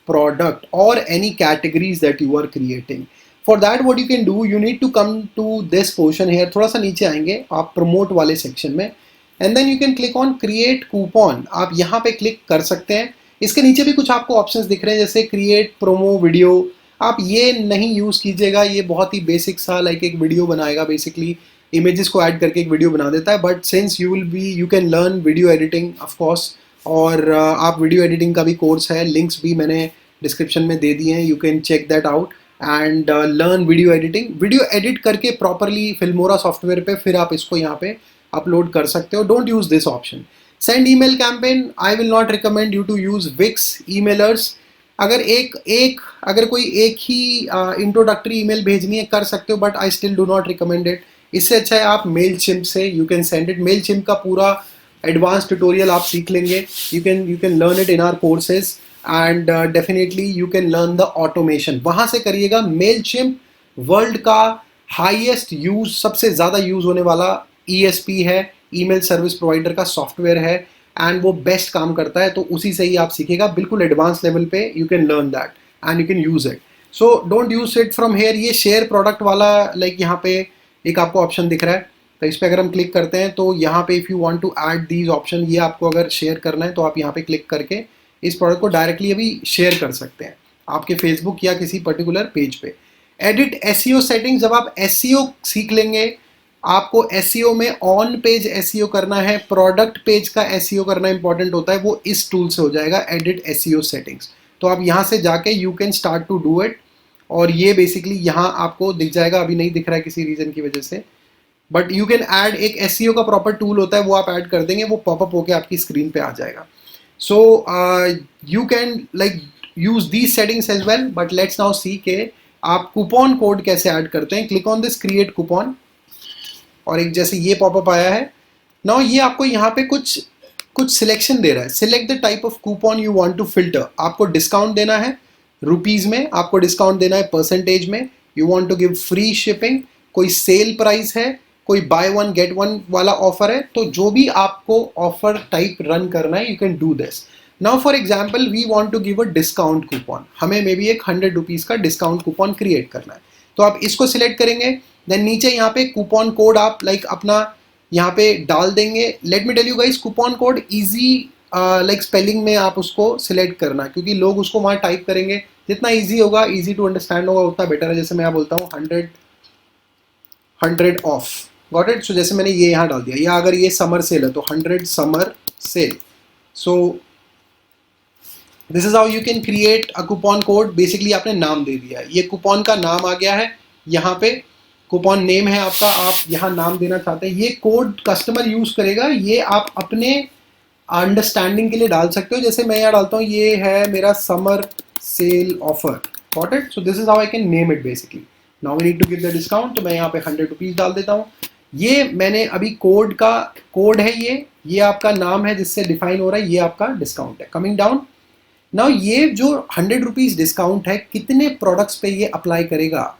product or any categories that you are creating? For that what you can do, you need to come to this portion here, थोड़ा सा नीचे आएंगे आप promote वाले section में, and then you can click on create coupon. आप यहाँ पे click कर सकते हैं इसके नीचे भी कुछ आपको ऑप्शंस दिख रहे हैं जैसे क्रिएट प्रोमो वीडियो। आप ये नहीं यूज़ कीजिएगा, ये बहुत ही बेसिक सा लाइक एक वीडियो बनाएगा, बेसिकली इमेजेस को ऐड करके एक वीडियो बना देता है। But since you can learn video editing of course, और आप वीडियो एडिटिंग का भी कोर्स है, लिंक्स भी मैंने डिस्क्रिप्शन में दे दिए हैं, you can check that out and learn video editing. Video edit करके प्रॉपरली फिल्मोरा सॉफ्टवेयर पे फिर आप इसको यहाँ पे अपलोड कर सकते हो। Don't use this option. Send email campaign, I will not recommend you to use Wix emailers. अगर कोई एक ही इंट्रोडक्टरी ईमेल भेजनी है कर सकते हो, but I still do not recommend it. इससे अच्छा है आप मेल चिम्प से you can send it. Mailchimp का पूरा एडवांस ट्यूटोरियल आप सीख लेंगे, you can learn it in our courses and definitely you can learn the automation, वहाँ से करिएगा। मेल चिम्प वर्ल्ड का हाईएस्ट यूज, सबसे ज़्यादा यूज होने वाला ESP है, ईमेल सर्विस प्रोवाइडर का सॉफ्टवेयर है, एंड वो बेस्ट काम करता है, तो उसी से ही आप सीखेगा बिल्कुल एडवांस लेवल पे। You can learn that and you can use it, so don't use it from hair. ये शेयर प्रोडक्ट वाला लाइक यहाँ पे एक आपको ऑप्शन दिख रहा है, तो इस पर अगर हम क्लिक करते हैं तो यहाँ पे if you want to add these option, ये आपको अगर शेयर करना है तो आप यहाँ पे क्लिक करके इस प्रोडक्ट को डायरेक्टली अभी शेयर कर सकते हैं आपके फेसबुक या किसी पर्टिकुलर पेज पे। एडिट SEO सेटिंग, जब आप SEO सीख लेंगे, आपको SEO में ऑन पेज SEO करना है, प्रोडक्ट पेज का SEO करना इंपॉर्टेंट होता है, वो इस टूल से हो जाएगा, एडिट SEO सेटिंग्स। तो आप यहाँ से जाके you can start to do it, और ये बेसिकली यहाँ आपको दिख जाएगा, अभी नहीं दिख रहा है किसी रीज़न की वजह से, बट यू कैन ऐड। एक SEO का प्रॉपर टूल होता है, वो आप ऐड कर देंगे, वो पॉपअप होके आपकी स्क्रीन पे आ जाएगा। So you can like use these settings as well, but let's now see के आप कूपन कोड कैसे ऐड करते हैं। Click on this create coupon, और एक जैसे ये पॉपअप आया है, नाउ ये आपको यहाँ पे कुछ सिलेक्शन दे रहा है। Select the type of coupon you want to filter. आपको डिस्काउंट देना है रुपीज़ में, आपको डिस्काउंट देना है परसेंटेज में, you want to give free shipping, कोई सेल प्राइस है, कोई बाय वन गेट वन वाला ऑफर है, तो जो भी आपको ऑफर टाइप रन करना है, you can do this. Now for example we want to give a discount coupon, हमें मे बी एक 100 रुपीज़ का डिस्काउंट कूपन क्रिएट करना है, तो आप इसको सिलेक्ट करेंगे। देन नीचे यहाँ पे कूपन कोड आप लाइक अपना यहाँ पे डाल देंगे। Let me tell you guys, coupon code easy like spelling में आप उसको सिलेक्ट करना, क्योंकि लोग उसको वहाँ टाइप करेंगे, जितना इजी होगा, इजी टू अंडरस्टैंड होगा, उतना बेटर है। जैसे मैं यहाँ बोलता हूँ 100 ऑफ, गॉट इट। सो जैसे मैंने ये यहाँ डाल दिया, या अगर ये समर सेल है तो 100 summer sale. So this is how you can create a coupon code. Basically आपने नाम दे दिया, ये कूपन का नाम आ गया है, यहाँ पे कूपन नेम है आपका, आप यहाँ नाम देना चाहते हैं। ये कोड कस्टमर यूज करेगा, ये आप अपने अंडरस्टैंडिंग के लिए डाल सकते हो। जैसे मैं यहाँ डालता हूँ, ये है मेरा summer sale offer, got it. So this is how I can name it basically. Now we need to give the discount, तो मैं यहाँ पे 100 रुपीज़ डाल देता हूँ। ये मैंने अभी कोड है, ये आपका नाम है जिससे डिफाइन हो रहा है, ये आपका डिस्काउंट है। कमिंग डाउन, नाउ ये जो 100 रुपीज़ डिस्काउंट है, कितने प्रोडक्ट्स पे ये अप्लाई करेगा?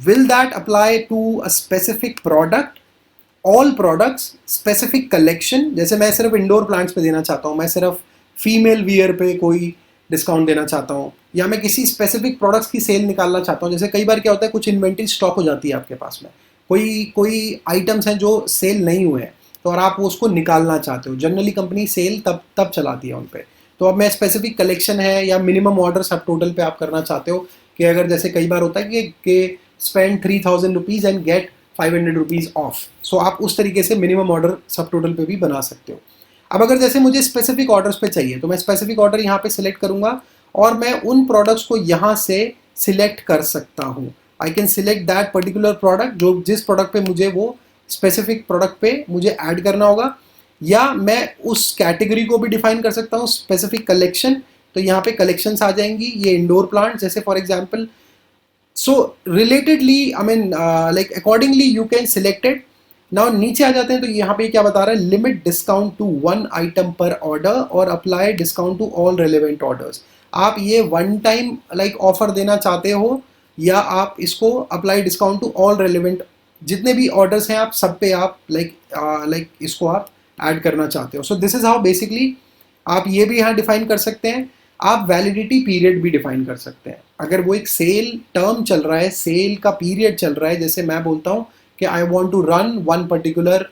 Will that apply to a specific product, all products, specific collection? जैसे मैं सिर्फ इंडोर प्लांट्स पे देना चाहता हूँ, मैं सिर्फ फीमेल वियर पे कोई डिस्काउंट देना चाहता हूँ, या मैं किसी स्पेसिफिक प्रोडक्ट्स की सेल निकालना चाहता हूँ। जैसे कई बार क्या होता है, कुछ इन्वेंट्री स्टॉक हो जाती है आपके पास में, कोई आइटम्स हैं जो सेल नहीं हुए हैं, तो और आप वो उसको निकालना चाहते हो। जनरली कंपनी सेल तब चलाती है उन पे। तो अब मैं स्पेसिफिक कलेक्शन है या मिनिमम ऑर्डर सब टोटल पे आप करना चाहते हो, कि अगर जैसे कई बार होता है कि spend 3000 rupees and get 500 rupees off, so आप उस तरीके से मिनिमम ऑर्डर सब टोटल पे भी बना सकते हो। अब अगर जैसे मुझे स्पेसिफिक ऑर्डर्स पे चाहिए, तो मैं स्पेसिफिक ऑर्डर यहाँ पे सिलेक्ट करूँगा, और मैं उन प्रोडक्ट्स को यहाँ से सिलेक्ट कर सकता हूँ। I can select that particular product, जो जिस प्रोडक्ट पे मुझे वो स्पेसिफिक प्रोडक्ट पे मुझे ऐड करना होगा, या मैं उस कैटेगरी को भी डिफाइन कर सकता हूँ, स्पेसिफिक कलेक्शन। तो यहाँ पे कलेक्शंस आ जाएंगी, ये इंडोर प्लांट जैसे for example. So relatedly I mean like accordingly you can select it. Now नीचे आ जाते हैं, तो यहाँ पे क्या बता रहा है, लिमिट डिस्काउंट टू 1 आइटम पर ऑर्डर और apply discount to all relevant orders. आप ये वन टाइम लाइक ऑफर देना चाहते हो, या आप इसको apply discount to all relevant, जितने भी ऑर्डर्स हैं आप सब पे आप लाइक इसको आप ऐड करना चाहते हो। सो दिस इज हाउ बेसिकली आप ये भी यहाँ डिफाइन कर सकते हैं। आप वैलिडिटी पीरियड भी डिफाइन कर सकते हैं। अगर वो एक सेल टर्म चल रहा है, सेल का पीरियड चल रहा है, जैसे मैं बोलता हूँ कि I want to run one particular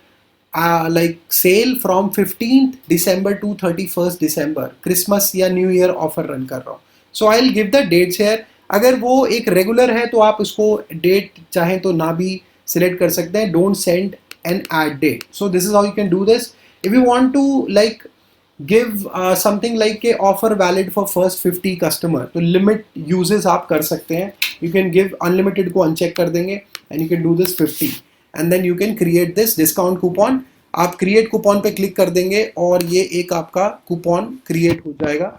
like sale from 15th December to 31st December, Christmas या न्यू ईयर ऑफर रन कर रहा हूँ. So I will give the dates here. अगर वो एक रेगुलर है तो आप उसको डेट चाहें तो ना भी सिलेक्ट कर सकते हैं. Don't set an end date. So this is how you can do this. If you want to like give something like a offer valid for first 50 customer, तो लिमिट यूजेस आप कर सकते हैं. यू कैन गिव अनलिमिटेड को uncheck कर देंगे and you can do this 50 and then you can create this discount coupon. आप create coupon पे क्लिक कर देंगे और ये एक आपका कूपन क्रिएट हो जाएगा.